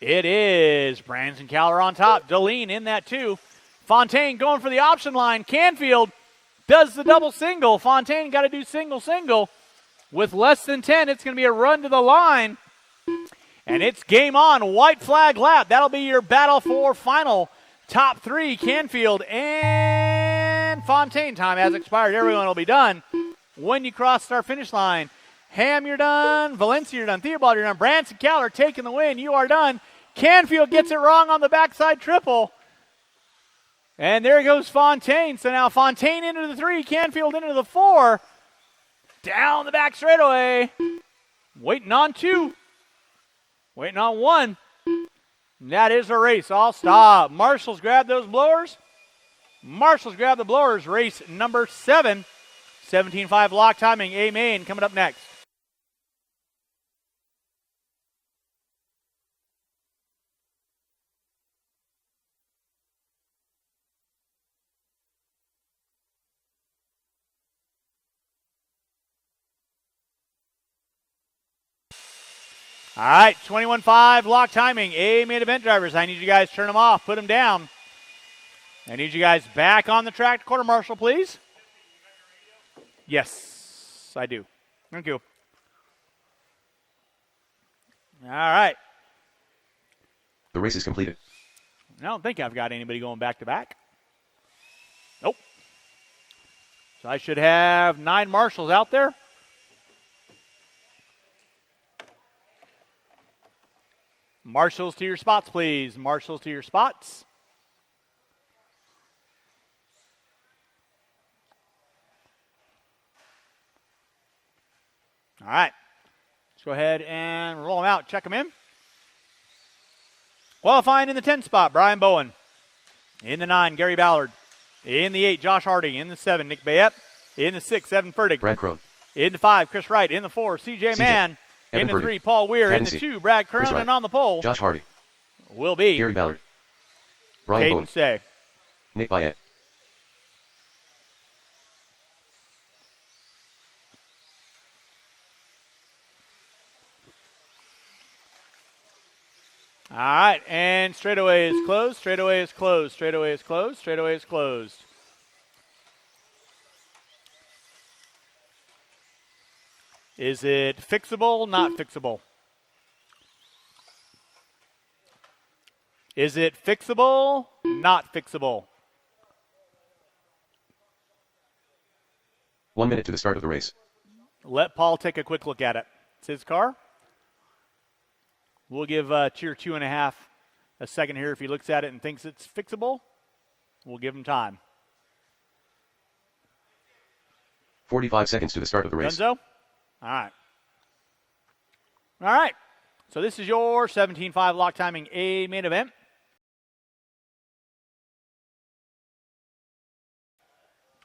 It is Branson Caller on top. Deline in that 2. Fontaine going for the option line. Canfield does the double single. Fontaine got to do single. With less than 10, it's going to be a run to the line. And it's game on. White flag lap. That'll be your battle for final. Top 3, Canfield and Fontaine. Time has expired. Everyone will be done when you cross start finish line. Ham, you're done. Valencia, you're done. Theobald, you're done. Branson Caller taking the win. You are done. Canfield gets it wrong on the backside triple. And there goes Fontaine. So now Fontaine into the 3, Canfield into the 4. Down the back straightaway. Waiting on 2. Waiting on 1. And that is a race. I'll stop. Marshals grab those blowers. Marshals grab the blowers. Race number 7. 17.5 lock timing. A main coming up next. All right, 21.5 lock timing. A main event drivers. I need you guys to turn them off, put them down. I need you guys back on the track. Quarter marshal, please. Yes, I do. Thank you. All right. The race is completed. I don't think I've got anybody going back to back. Nope. So I should have 9 marshals out there. Marshals to your spots, please. Marshals to your spots. All right. Let's go ahead and roll them out. Check them in. Qualifying in the 10 spot, Brian Bowen. In the 9, Gary Ballard. In the 8, Josh Hardy. In the 7, Nick Bayette. In the 6, Evan Furtick. Brad Crone. In the 5, Chris Wright. In the 4, CJ Mann. In the 3, Paul Weir. In the 2, Brad Crone. And on the pole, Josh Hardy. will be Gary Ballard. Brian Bowen. Caden Say. Nick Bayette. All right, and straightaway is closed, straightaway is closed, straightaway is closed, straightaway is closed. Is it fixable, not fixable? Is it fixable, not fixable? 1 minute to the start of the race. Let Paul take a quick look at it. It's his car. We'll give Tier 2.5 a second here. If he looks at it and thinks it's fixable, we'll give him time. 45 seconds to the start of the race. Dunzo? All right. All right. So this is your 17.5 lock timing A main event.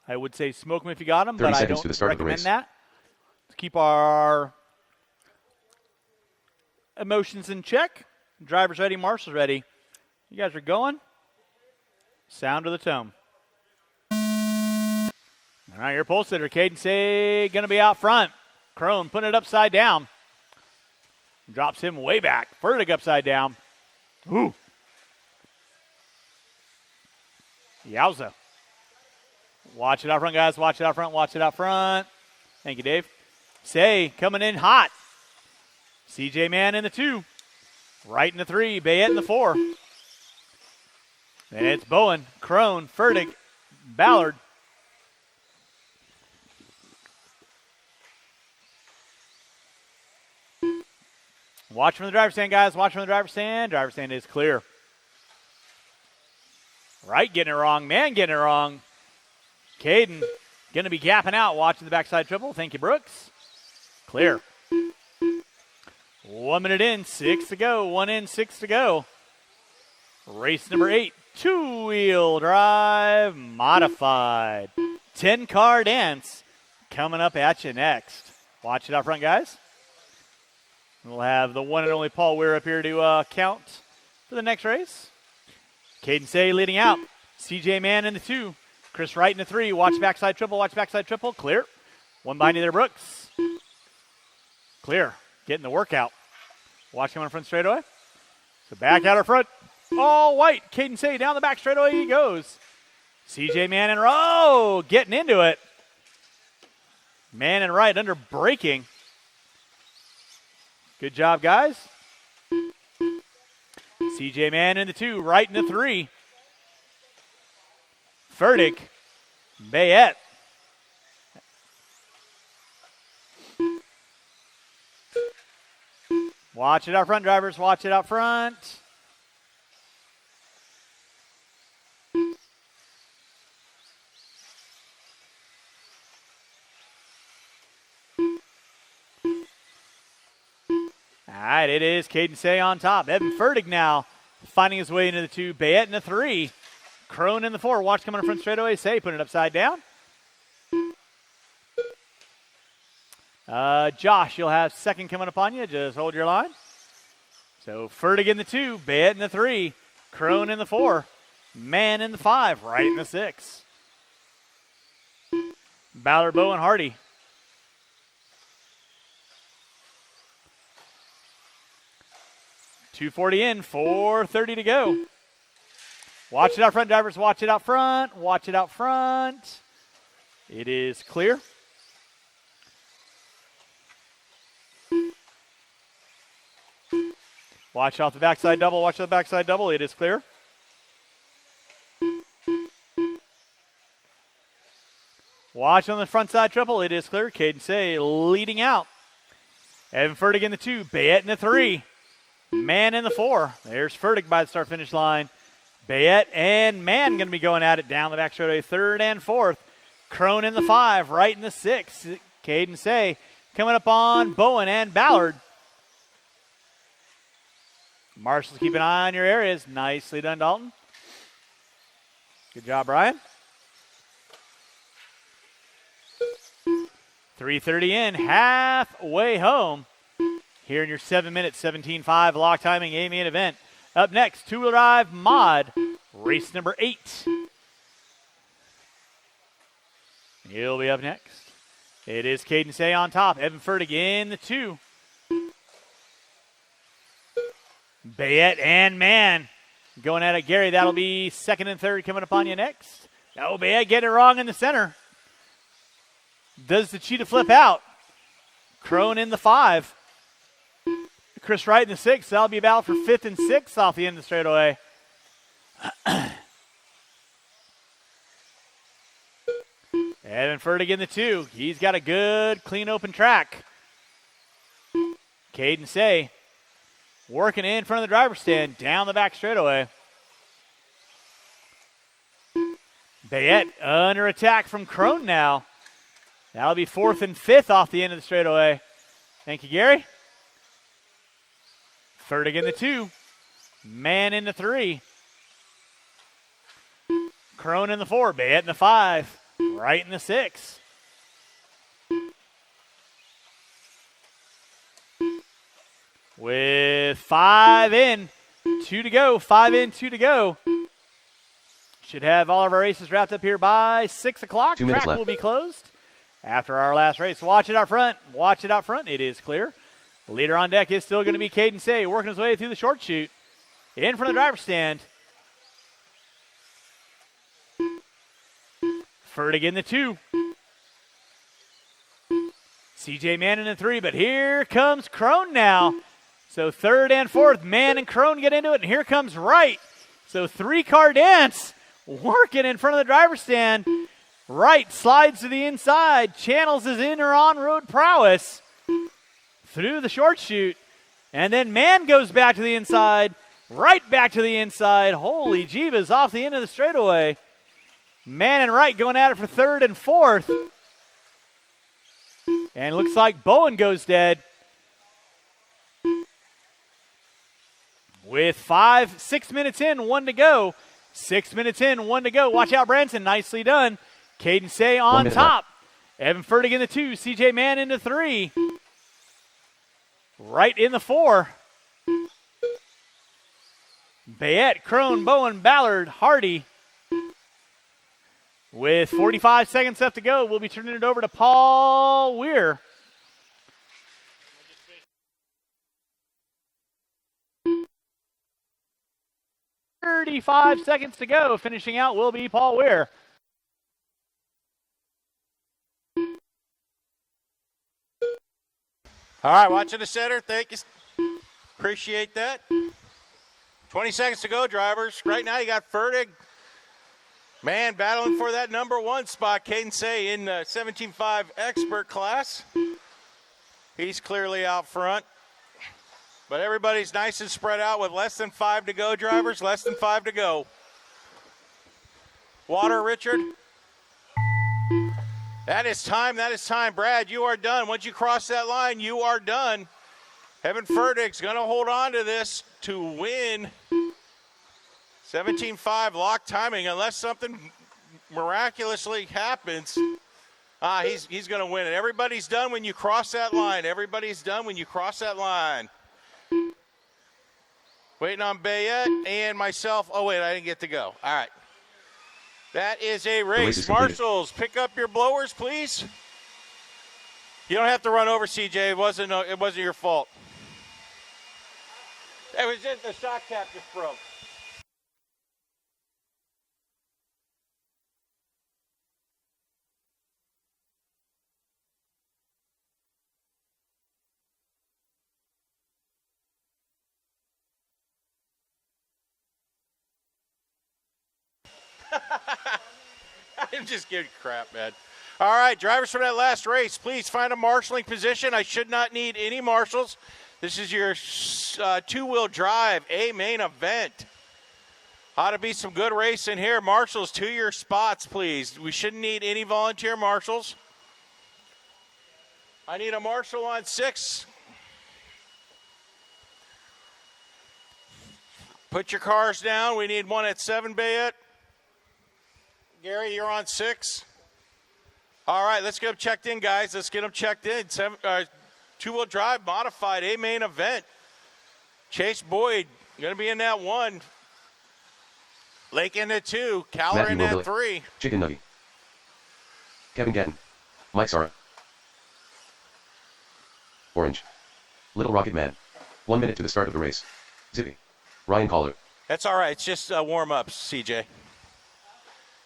I would say smoke them if you got them, but I don't recommend that. To keep our emotions in check. Driver's ready, marshal's ready. You guys are going. Sound of the tone. All right, your pole sitter, Caden Say, going to be out front. Crone putting it upside down. Drops him way back. Furtick upside down. Ooh. Yowza. Watch it out front, guys. Watch it out front. Watch it out front. Thank you, Dave. Say coming in hot. CJ Mann in the 2. Wright in the 3. Bayette in the 4. And it's Bowen, Crone, Furtick, Ballard. Watch from the driver's stand, guys. Watch from the driver's stand. Driver's stand is clear. Wright getting it wrong. Mann getting it wrong. Caden going to be gapping out. Watching the backside triple. Thank you, Brooks. Clear. 1 minute in, 6 to go. 1 in, 6 to go. Race number 8, two-wheel drive modified. 10-car dance coming up at you next. Watch it out front, guys. We'll have the one and only Paul Weir up here to count for the next race. Caden Say leading out. CJ Mann in the 2. Chris Wright in the 3. Watch backside triple. Watch backside triple. Clear. One by neither Brooks. Clear. Getting the workout. Watch him on front straightaway. So back out of front. All white. Caden Say down the back straightaway he goes. CJ Mann and row. Getting into it. Mann and Wright under braking. Good job, guys. CJ Mann in the 2. Wright in the 3. Furtick. Bayette. Watch it out front, drivers. Watch it out front. All right, it is Caden Say on top. Evan Furtick now finding his way into the 2. Bayette in the 3. Crone in the 4. Watch coming in front straightaway. Say putting it upside down. Josh, you'll have second coming upon you. Just hold your line. So Furtick in the 2. Bayette in the 3. Crone in the 4. Mann in the 5. Wright in the 6. Ballard, Bowen, Hardy. .240 in, 4:30 to go. Watch it out front, drivers. Watch it out front. Watch it out front. It is clear. Watch out the backside double. Watch out the backside double. It is clear. Watch on the front side triple. It is clear. Caden Say leading out. Evan Furtick in the 2. Bayette in the 3. Mann in the 4. There's Furtick by the start-finish line. Bayette and Mann going to be going at it down the back straightaway, 3rd and 4th. Crone in the 5, Wright in the 6. Caden Say coming up on Bowen and Ballard. Marshals, keep an eye on your areas. Nicely done, Dalton. Good job, Brian. 3:30 in, halfway home. Here in your 7-minute, 17.5 lock timing A-main event. Up next, two-wheel drive mod, race number 8. He'll be up next. It is Caden Say on top. Evan Fertig in the 2. Bayette and Mann going at it. Gary, that'll be second and third coming up on you next. No, Bayette getting it wrong in the center. Does the cheetah flip out? Crone in the 5. Chris Wright in the 6. That'll be about for 5th and 6th off the end of the straightaway. Evan Fertig in the 2. He's got a good, clean, open track. Caden Say working in front of the driver's stand, down the back straightaway. Bayette under attack from Crone now. That'll be 4th and 5th off the end of the straightaway. Thank you, Gary. Fertig in the 2. Mann in the 3. Crone in the 4. Bayette in the 5. Right in the 6. With 5 in, 2 to go. 5 in, 2 to go. Should have all of our races wrapped up here by 6 o'clock. 2 minutes Track left. will be closed after our last race. Watch it out front. Watch it out front. It is clear. The leader on deck is still going to be Caden Say, working his way through the short chute. In front of the driver's stand. Fertig in the 2. CJ Mann in the 3, but here comes Crone now. So 3rd and 4th, Mann and Crone get into it, and here comes Wright. So 3-car dance, working in front of the driver's stand. Wright slides to the inside, channels his inner on-road prowess through the short chute, and then Mann goes back to the inside, Wright back to the inside. Holy jeebus, off the end of the straightaway. Mann and Wright going at it for 3rd and 4th. And it looks like Bowen goes dead. With 6 minutes in, 1 to go. 6 minutes in, 1 to go. Watch out, Branson. Nicely done. Caden Say on top. Evan Fertig in the 2. CJ Mann in the 3. Wright in the 4. Bayette, Crone, Bowen, Ballard, Hardy. With 45 seconds left to go, we'll be turning it over to Paul Weir. $35 seconds to go. Finishing out will be Paul Weir. All right, watching the center. Thank you. Appreciate that. 20 seconds to go, drivers. Right now you got Fertig. Man, battling for that number 1 spot. Caden Say in the 17.5 expert class. He's clearly out front. But everybody's nice and spread out with less than 5 to go, drivers. Less than 5 to go. Water, Richard. That is time. That is time. Brad, you are done. Once you cross that line, you are done. Evan Fertig's going to hold on to this to win 17.5 lock timing. Unless something miraculously happens, he's going to win it. Everybody's done when you cross that line. Everybody's done when you cross that line. Waiting on Bayette and myself. Oh, wait, I didn't get to go. All right. That is a race. Marshals, pick up your blowers, please. You don't have to run over, CJ. It wasn't your fault. It was just the shock cap just broke. I'm just giving you crap, man. All right, drivers from that last race, please find a marshalling position. I should not need any marshals. This is your two-wheel drive, a main event. Ought to be some good racing here. Marshals, to your spots, please. We shouldn't need any volunteer marshals. I need a marshal on 6. Put your cars down. We need one at 7 Bayette. Gary, you're on 6. All right, let's get them checked in, guys. Let's get them checked in. Two-wheel drive modified A-main event. Chase Boyd going to be in that 1. Lake in that 2. Caller Matthew in that Mobility. 3. Chicken Nugget. Kevin Gatton. Mike Sara. Orange. Little Rocket Man. 1 minute to the start of the race. Zippy. Ryan Caller. That's all right. It's just warm-ups, CJ.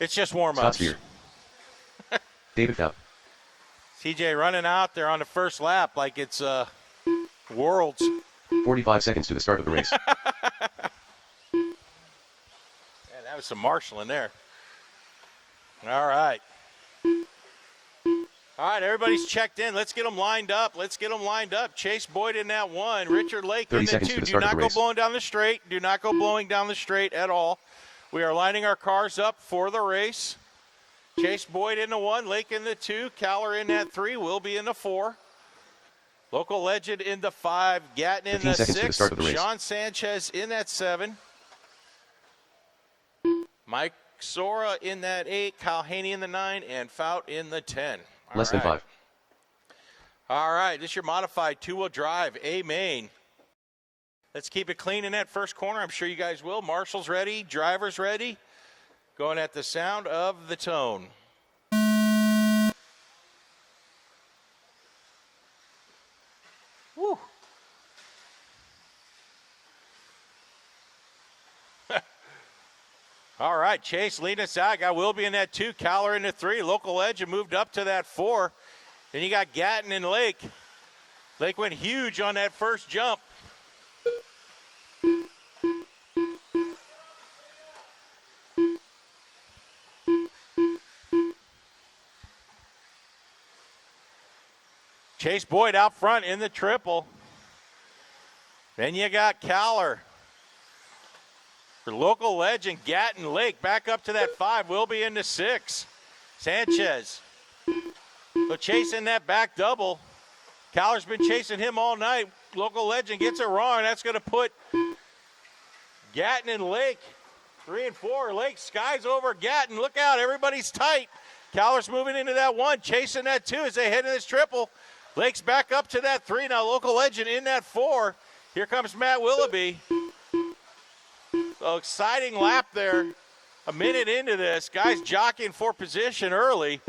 It's just Scott warm-ups. Spear. David Fount. CJ running out there on the first lap like it's Worlds. 45 seconds to the start of the race. Man, that was some marshalling there. All right. All right, everybody's checked in. Let's get them lined up. Chase Boyd in that 1. Richard Lake in 30 the seconds 2. to the Do start of not the go race. blowing down the straight. Do not go blowing down the straight at all. We are lining our cars up for the race. Chase Boyd in the 1. Lake in the 2. Caller in that 3. Will be in the 4. Local Legend in the 5. Gatton in 15 the seconds to the 6. start of the race. Sean Sanchez in that 7. Mike Sora in that 8. Kyle Haney in the 9. And Fout in the 10. All Less than right. 5. All right, this is your modified two-wheel drive, A-main. Let's keep it clean in that first corner. I'm sure you guys will. Marshall's ready. Driver's ready. Going at the sound of the tone. Woo. All right, Chase leading us out. Got Wilby in that 2. Caller in the 3. Local Legend moved up to that 4. Then you got Gatton and Lake. Lake went huge on that first jump. Chase Boyd out front in the triple. Then you got Caller. For Local Legend, Gatton Lake back up to that 5. Will be in the 6. Sanchez. So chasing that back double. Caller's been chasing him all night. Local Legend gets it wrong. That's going to put Gatton and Lake 3 and 4. Lake skies over Gatton. Look out, everybody's tight. Caller's moving into that 1, chasing that 2 as they head in this triple. Lake's back up to that 3. Now Local Legend in that 4. Here comes Matt Willoughby. So exciting lap there. A minute into this. Guys jockeying for position early.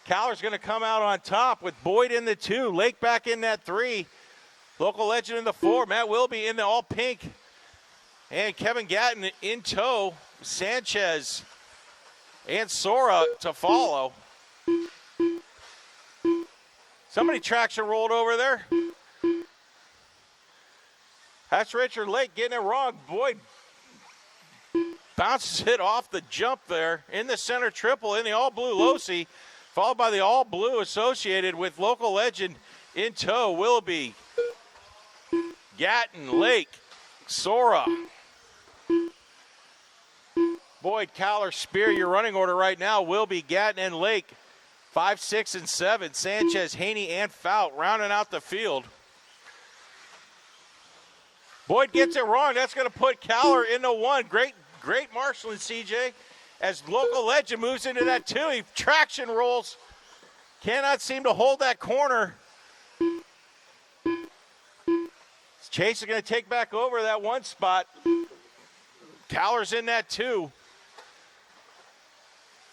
Caller's going to come out on top with Boyd in the 2. Lake back in that 3. Local Legend in the 4. Matt Willoughby in the all pink. And Kevin Gatton in tow. Sanchez and Sora to follow. Somebody traction rolled over there. That's Richard Lake getting it wrong. Boyd bounces it off the jump there in the center triple in the all-blue Losi, followed by the all-blue associated with Local Legend in tow. Willoughby, Gatton, Lake, Sora. Boyd, Caller, Spear, your running order right now. Willoughby, Gatton, and Lake. 5, 6, and 7. Sanchez, Haney, and Fout rounding out the field. Boyd gets it wrong. That's going to put Caller in the 1. Great marshalling, CJ. As Local Legend moves into that 2, he traction rolls. Cannot seem to hold that corner. Chase is going to take back over that 1 spot. Caller's in that 2.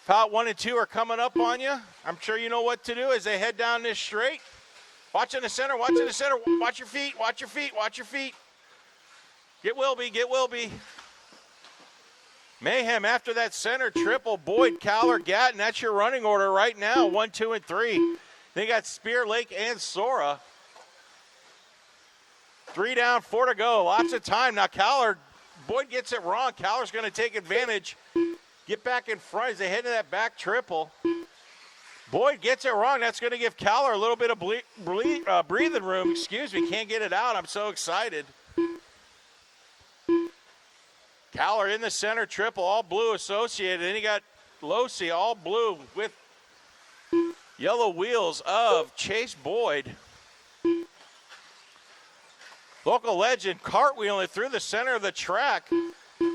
Fout 1 and 2 are coming up on you. I'm sure you know what to do as they head down this straight. Watch in the center, watch in the center. Watch your feet, watch your feet, watch your feet. Get Wilby, get Wilby. Mayhem after that center triple. Boyd, Caller, Gatton. That's your running order right now. 1, 2, and 3. They got Spear, Lake, and Sora. 3 down, 4 to go. Lots of time. Now Caller, Boyd gets it wrong. Caller's going to take advantage. Get back in front as they head to that back triple. Boyd gets it wrong. That's going to give Caller a little bit of breathing room. Excuse me. Can't get it out. I'm so excited. Caller in the center triple, all blue associated. Then you got Losi, all blue with yellow wheels of Chase Boyd. Local Legend cartwheeling it through the center of the track.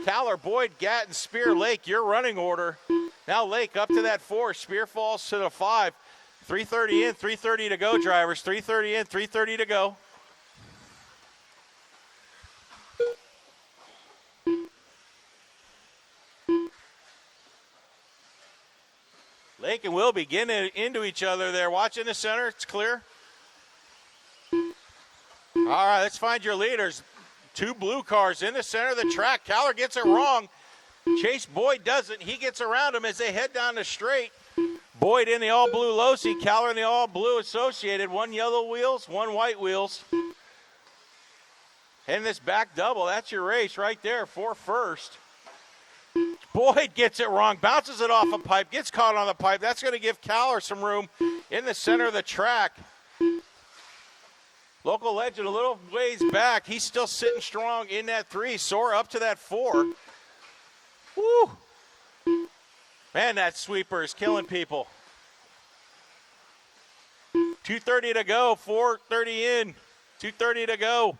Caller, Boyd, Gatton, Spear, Lake, your running order. Now Lake up to that 4. Spear falls to the 5. 3:30 in, 3:30 to go, drivers. 3:30 in, 3:30 to go. Lake and Will be getting into each other there. Watch in the center. It's clear. All right, let's find your leaders. 2 blue cars in the center of the track. Caller gets it wrong. Chase Boyd doesn't. He gets around him as they head down the straight. Boyd in the all-blue Losi. Caller in the all-blue Associated. 1 yellow wheels, 1 white wheels. And this back double, that's your race right there for first. Boyd gets it wrong, bounces it off a pipe, gets caught on the pipe. That's going to give Caller some room in the center of the track. Local legend a little ways back. He's still sitting strong in that 3. Sora up to that 4. Woo! Man, that sweeper is killing people. 2:30 to go, 4:30 in, 2:30 to go.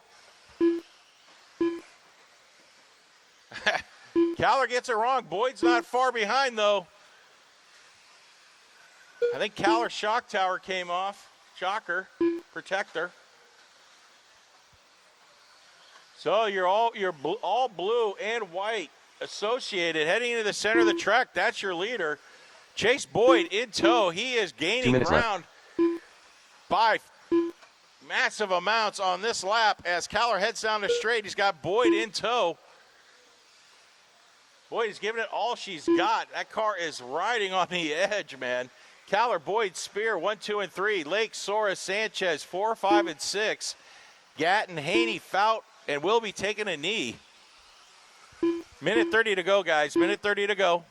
Caller gets it wrong. Boyd's not far behind, though. I think Caller's shock tower came off. Shocker, protector. So you're all blue and white Associated heading into the center of the track. That's your leader. Chase Boyd in tow. He is gaining ground by massive amounts on this lap as Caller heads down the straight. He's got Boyd in tow. Boyd is giving it all she's got. That car is riding on the edge, man. Caller, Boyd, Spear, 1, 2, and 3. Lake, Sora, Sanchez, 4, 5, and 6. Gatton, Haney, Fout, and will be taking a knee. Minute 30 to go, guys. Minute 30 to go.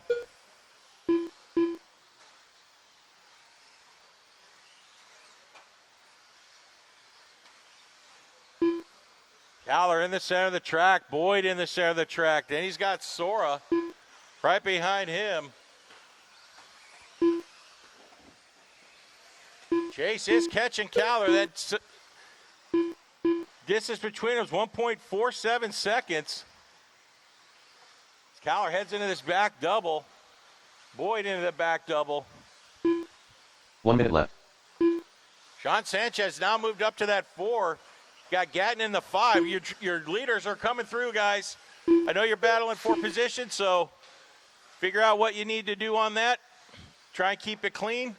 Caller in the center of the track. Boyd in the center of the track. Then he's got Sora right behind him. Chase is catching Caller. That distance between them is 1.47 seconds. Caller heads into this back double. Boyd into the back double. 1 minute left. Sean Sanchez now moved up to that 4. Got Gatton in the 5. Your leaders are coming through, guys. I know you're battling for position, so figure out what you need to do on that. Try and keep it clean.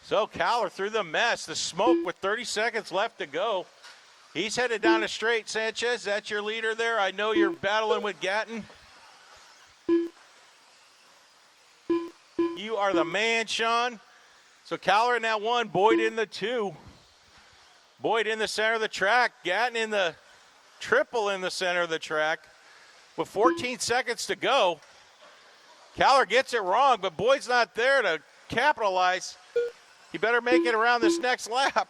So Caller through the mess, the smoke with 30 seconds left to go. He's headed down the straight. Sanchez, that's your leader there. I know you're battling with Gatton. You are the man, Sean. So Caller in that 1, Boyd in the 2. Boyd in the center of the track. Gatton in the triple in the center of the track. With 14 seconds to go. Caller gets it wrong, but Boyd's not there to capitalize. He better make it around this next lap.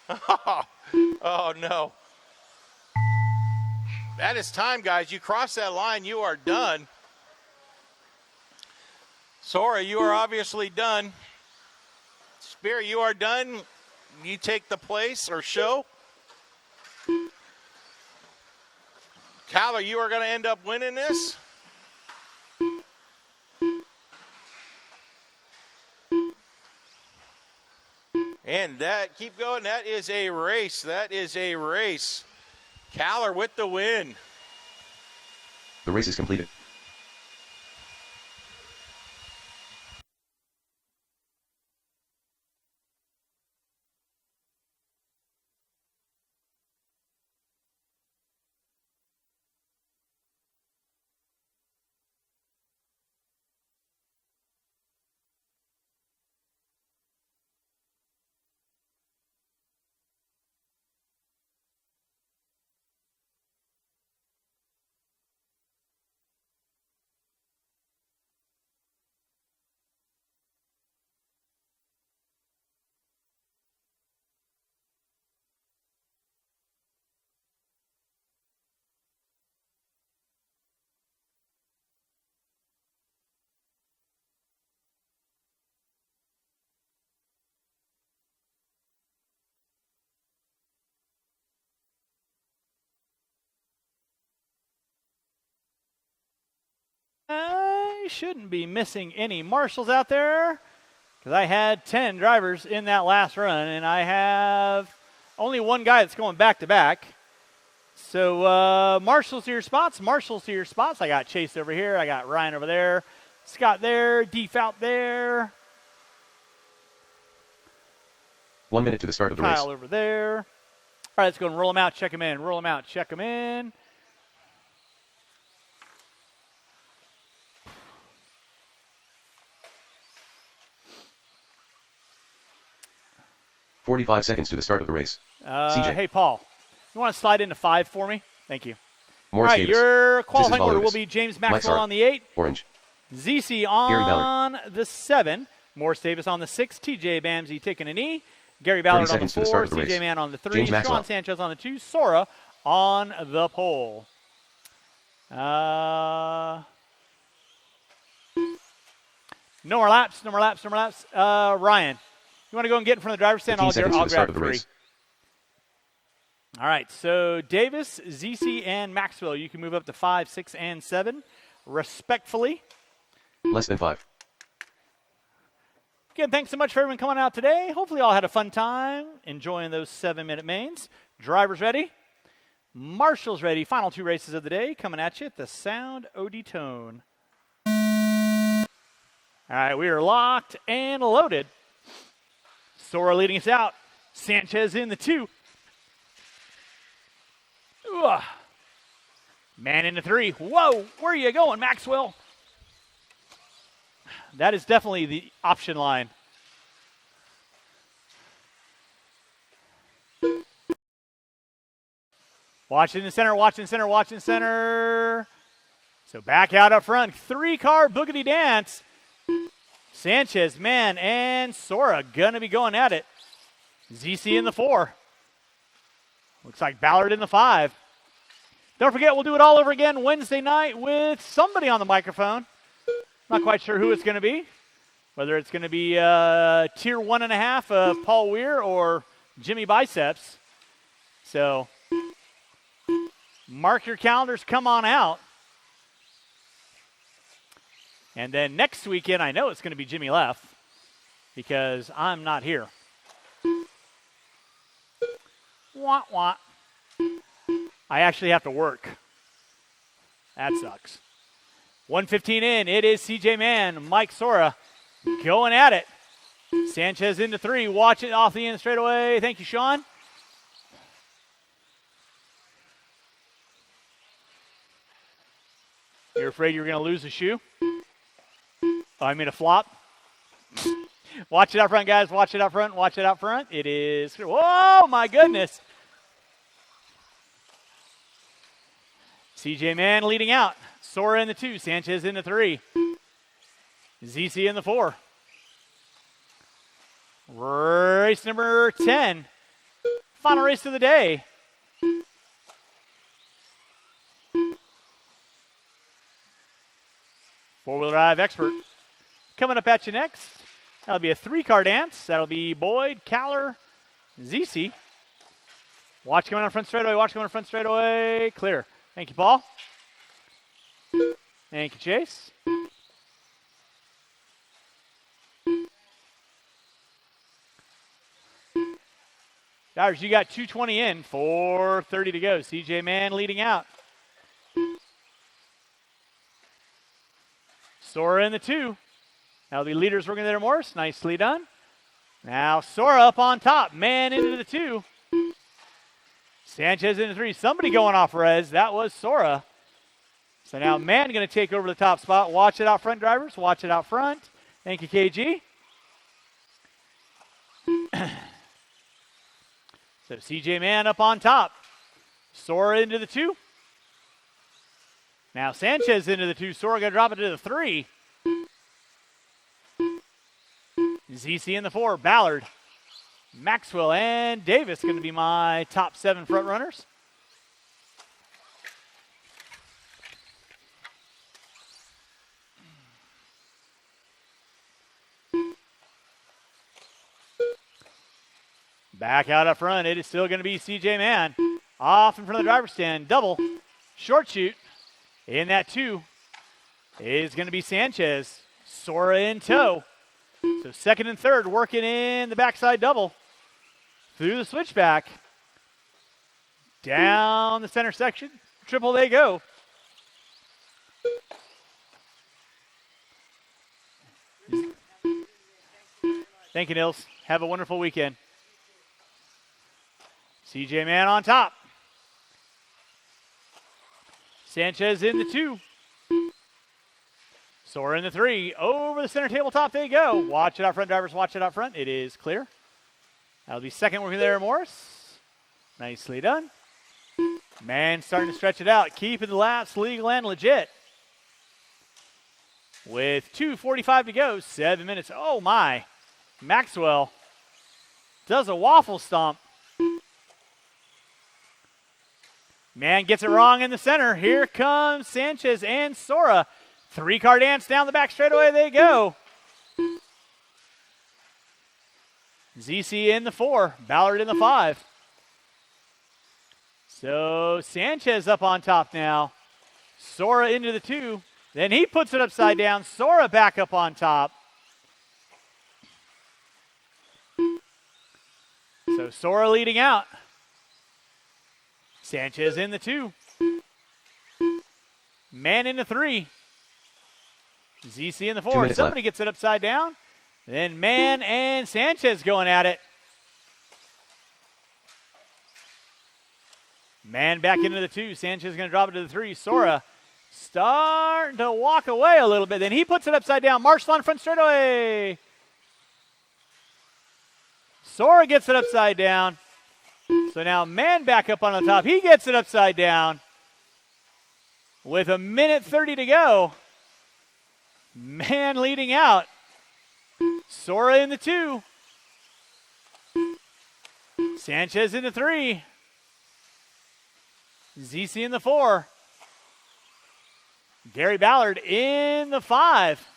Oh, no. That is time, guys. You cross that line, you are done. Sora, you are obviously done. Spear, you are done. You take the place or show. Caller, you are going to end up winning this. And that, keep going, that is a race. That is a race. Caller with the win. The race is completed. we shouldn't be missing any marshals out there because I had 10 drivers in that last run, and I have only one guy that's going back-to-back. So marshals to your spots, marshals to your spots. I got Chase over here. I got Ryan over there. Scott there. Deef out there. 1 minute to the start of the race. Kyle over there. All right, let's go and roll them out, check them in. Roll them out, check them in. "45 seconds to the start of the race." CJ. Hey, Paul, you want to slide into 5 for me? Thank you. Morris All right, Davis. your This qualifying is order will Lewis. be James Mike Maxwell Sark. on the 8, Orange. ZC Gary on the 7, Morris Davis on the 6, TJ Bamsey taking an E, Gary Ballard on the seconds to the 4, start of the CJ race. Mann on the 3, James Maxwell. Sean Sanchez on the 2, Sora on the pole. No more laps, no more laps, no more laps. Ryan, you want to go and get in front of the driver's stand? 15 I'll seconds to the start grab of the 3. race. All right, so Davis, ZC, and Maxwell, you can move up to 5, 6, and 7, respectfully. Less than 5. Again, thanks so much for everyone coming out today. Hopefully, all had a fun time enjoying those 7-minute mains. Drivers ready, marshals ready. Final 2 races of the day coming at you at the Sound OD Tone. All right, we are locked and loaded. Sora leading us out. Sanchez in the 2. Ugh. Man in the 3. Whoa, where are you going, Maxwell? That is definitely the option line. Watching the center, watching center, watching center. So back out up front. 3-car boogity dance. Sanchez, man, and Sora gonna be going at it. ZC in the 4. Looks like Ballard in the 5. Don't forget, we'll do it all over again Wednesday night with somebody on the microphone. Not quite sure who it's going to be. Whether it's going to be tier 1.5 of Paul Weir or Jimmy Biceps. So mark your calendars, come on out. And then next weekend, I know it's going to be Jimmy Leff because I'm not here. Wah, wah. I actually have to work. That sucks. 1:15 in. It is CJ Mann, Mike Sora going at it. Sanchez into 3. Watch it off the end straightaway. Thank you, Sean. You're afraid you're going to lose a shoe? Oh, I mean a flop? Watch it out front, guys. Watch it out front. Watch it out front. It is. Whoa, my goodness. CJ Mann leading out. Sora in the 2. Sanchez in the 3. ZC in the 4. Race number 10. Final race of the day. Four-wheel drive expert. Coming up at you next. That'll be a 3-car dance. That'll be Boyd, Caller, ZC. Watch coming on front straightaway. Watch coming on front straightaway. Clear. Thank you, Paul. Thank you, Chase. Dodgers, you got 220 in, 4:30 to go. CJ Mann leading out. Sora in the 2. That'll be leaders working there, Morris. Nicely done. Now Sora up on top. Mann into the 2. Sanchez in the 3. Somebody going off res. That was Sora. So now Mann going to take over the top spot. Watch it out front, drivers. Watch it out front. Thank you, KG. So CJ Mann up on top. Sora into the 2. Now Sanchez into the 2. Sora going to drop it to the 3. ZC in the 4. Ballard, Maxwell, and Davis going to be my top 7 front runners. Back out up front, it is still going to be CJ Mann. Off in front of the driver's stand, double, short shoot in that 2. is going to be Sanchez. Sora in tow. So second and third working in the backside double. Through the switchback. Down the center section. Triple they go. Thank you, Nils. Have a wonderful weekend. CJ Mann on top. Sanchez in the 2. Sora in the 3. Over the center tabletop they go. Watch it out front, drivers. Watch it out front. It is clear. That'll be second working there, Morris. Nicely done. Man starting to stretch it out. Keeping the laps legal and legit. With 2:45 to go. 7 minutes. Oh, my. Maxwell does a waffle stomp. Man gets it wrong in the center. Here comes Sanchez and Sora. 3-car dance down the back straightaway they go. ZC in the 4. Ballard in the 5. So Sanchez up on top now. Sora into the 2. Then he puts it upside down. Sora back up on top. So Sora leading out. Sanchez in the 2. Man in the 3. ZC in the 4. minutes Somebody left. gets it upside down. Then Man and Sanchez going at it. Man back into the 2. Sanchez going to drop it to the 3. Sora starting to walk away a little bit. Then he puts it upside down. Marshall on front straightaway. Sora gets it upside down. So now Man back up on the top. He gets it upside down. With 1:30 to go. Man leading out. Sora in the 2. Sanchez in the 3. ZC in the 4. Gary Ballard in the 5.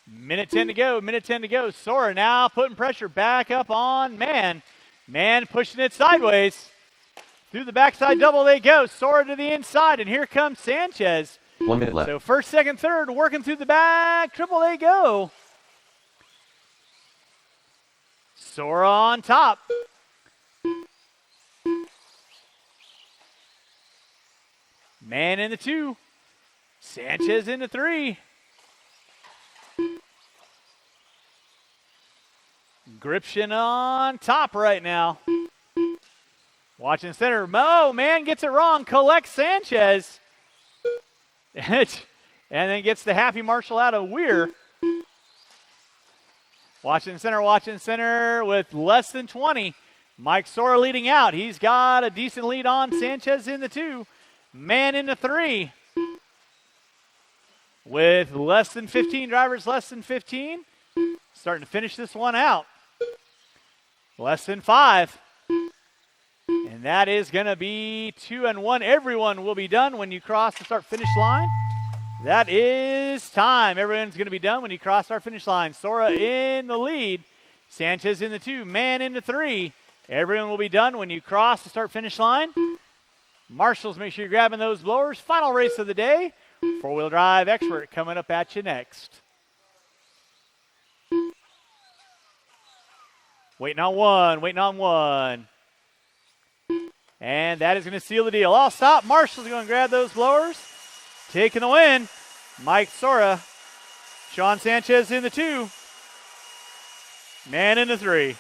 Minute 10 to go. Minute 10 to go. Sora now putting pressure back up on Man. Man pushing it sideways. Through the backside double they go. Sora to the inside. And here comes Sanchez. 1 minute left. So first, second, third, working through the back. Triple they go. Sora on top. Man in the 2. Sanchez in the 3. Gription on top right now. Watching center. Mo, Man gets it wrong. Collects Sanchez. And then gets the happy Marshall out of Weir. Watching center with less than 20. Mike Sora leading out. He's got a decent lead on Sanchez in the 2. Man in the 3. With less than 15 drivers, less than 15. Starting to finish this one out. Less than 5. And that is going to be 2 and 1. Everyone will be done when you cross the start-finish line. That is time. Everyone's going to be done when you cross our finish line. Sora in the lead. Sanchez in the 2. Man in the 3. Everyone will be done when you cross the start-finish line. Marshals, make sure you're grabbing those blowers. Final race of the day. Four-wheel drive expert coming up at you next. Waiting on one. And that is going to seal the deal. All stop. Marshall's going to grab those blowers. Taking the win. Mike Sora. Sean Sanchez in the 2. Man in the 3.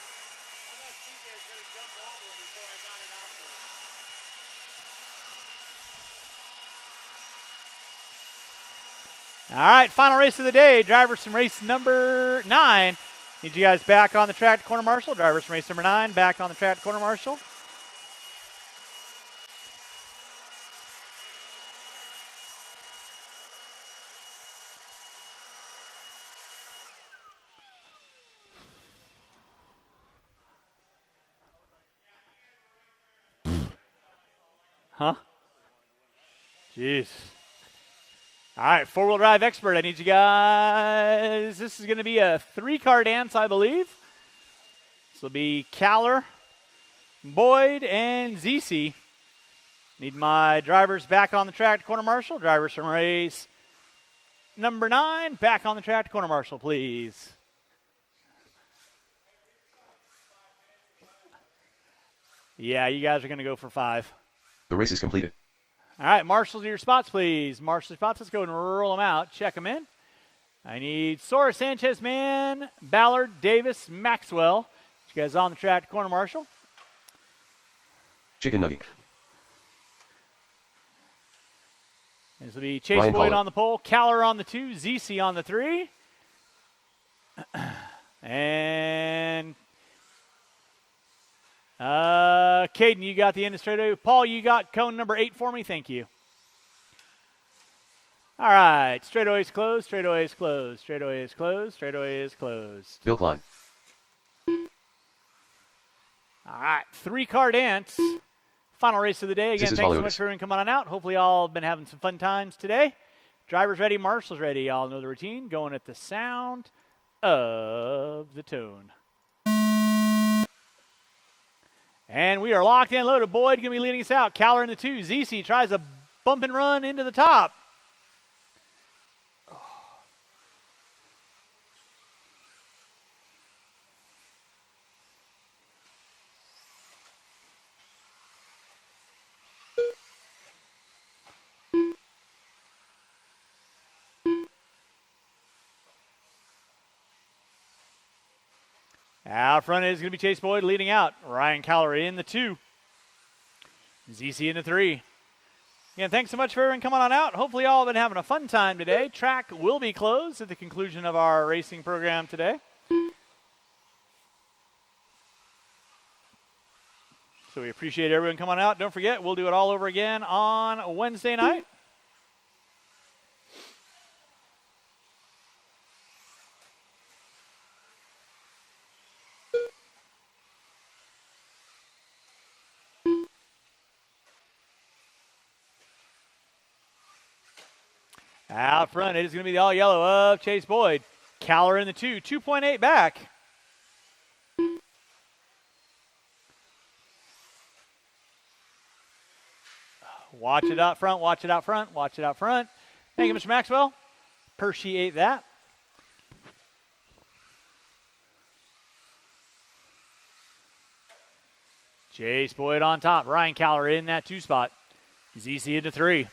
All right, final race of the day. Drivers from race number 9. Need you guys back on the track to corner marshal. Drivers from race number 9 back on the track to corner marshal. Huh? Jeez. All right, four-wheel drive expert. I need you guys. This is going to be a 3-car dance, I believe. This will be Caller, Boyd, and ZC. Need my drivers back on the track to corner marshal. Drivers from race number 9 back on the track to corner marshal, please. Yeah, you guys are going to go for 5. The race is completed. All right, marshals, your spots, please. Marshal spots. Let's go and roll them out. Check them in. I need Sora, Sanchez, Mann, Ballard, Davis, Maxwell. You guys on the track to corner marshal. Chicken Nugget. This will be Chase Ryan Boyd Pollard. on the pole, Caller on the 2, ZC on the 3. And Caden, you got the end of straightaway. Paul, you got cone number 8 for me. Thank you. All right, straightaway is closed, straightaway is closed, straightaway is closed, straightaway is closed. Bill Klein. All right, 3-car dance. Final race of the day. Again, This is thanks so Volutis. much for everyone coming on out. Hopefully, all have been having some fun times today. Drivers ready, marshals ready. Y'all know the routine. Going at the sound of the tune. And we are locked and loaded. Boyd going to be leading us out. Caller in the 2. ZC tries a bump and run into the top. Out front is going to be Chase Boyd leading out. Ryan Caller in the 2. ZC in the 3. Again, thanks so much for everyone coming on out. Hopefully all have been having a fun time today. Track will be closed at the conclusion of our racing program today. So we appreciate everyone coming out. Don't forget, we'll do it all over again on Wednesday night. Out front, it is going to be the all yellow of Chase Boyd. Caller in the 2, 2.8 back. Watch it out front, watch it out front, watch it out front. Thank you, Mr. Maxwell. Appreciate that. Chase Boyd on top. Ryan Caller in that 2 spot. ZC into 3.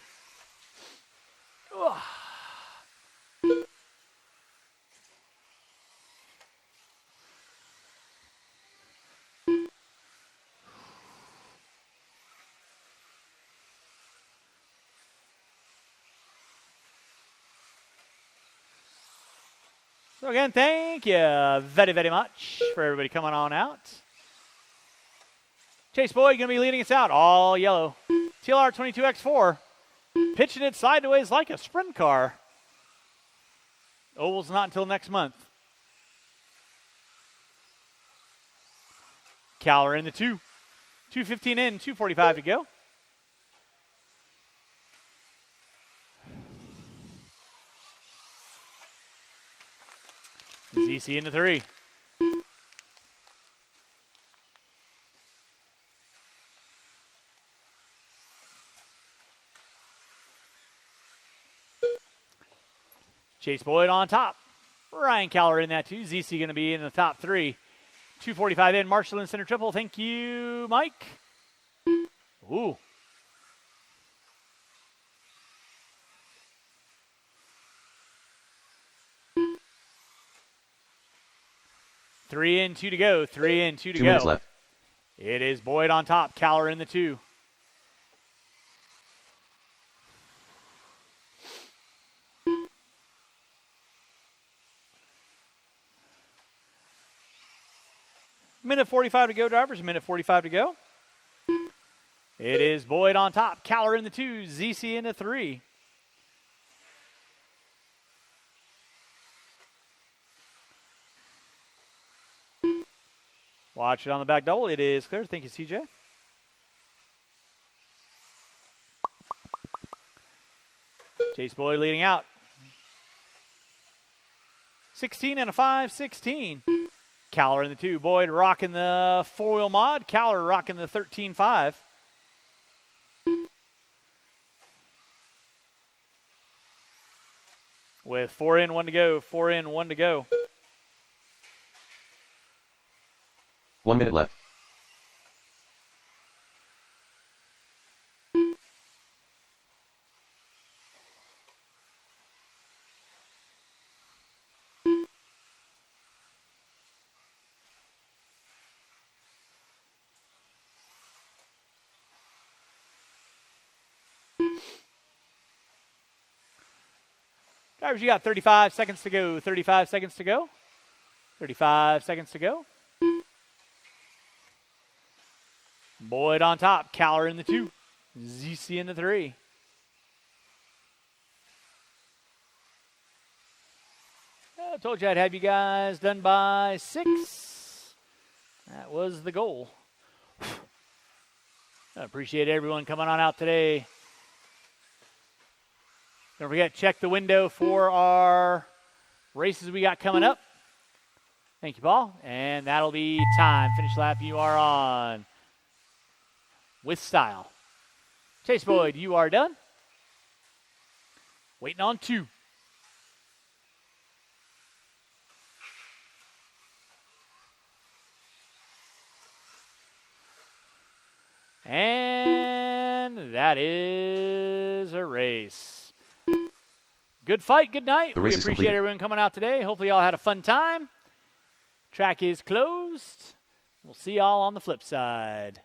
So again, thank you very, very much for everybody coming on out. Chase Boyd going to be leading us out, all yellow. TLR 22X4, pitching it sideways like a sprint car. Oval's not until next month. Caller in the 2. 2:15 in, 2:45 to go. ZC into 3. Chase Boyd on top. Ryan Caller in that 2. ZC going to be in the top 3. 2:45 in. Marshall in center triple. Thank you, Mike. Ooh. Three in, 2 to go. 3 in, 2 to 2 go. minutes left. It is Boyd on top. Caller in the 2. Minute 45 to go, drivers. Minute 45 to go. It is Boyd on top. Caller in the 2. ZC in the 3. Watch it on the back double. It is clear. Thank you, CJ. Chase Boyd leading out. 16 and a 5, 16. Caller in the 2. Boyd rocking the 4-wheel mod. Caller rocking the 13.5. with 4 in, 1 to go. 4 in, 1 to go. 1 minute left. Drivers, you got 35 seconds to go. 35 seconds to go. 35 seconds to go. Boyd on top. Caller in the 2. ZC in the 3. I told you I'd have you guys done by 6. That was the goal. I appreciate everyone coming on out today. Don't forget, check the window for our races we got coming up. Thank you, Paul. And that'll be time. Finish lap you are on with style. Chase Boyd, you are done. Waiting on 2. And that is a race. Good fight, good night. The We race is appreciate completed. everyone coming out today. Hopefully y'all had a fun time. Track is closed. We'll see y'all on the flip side.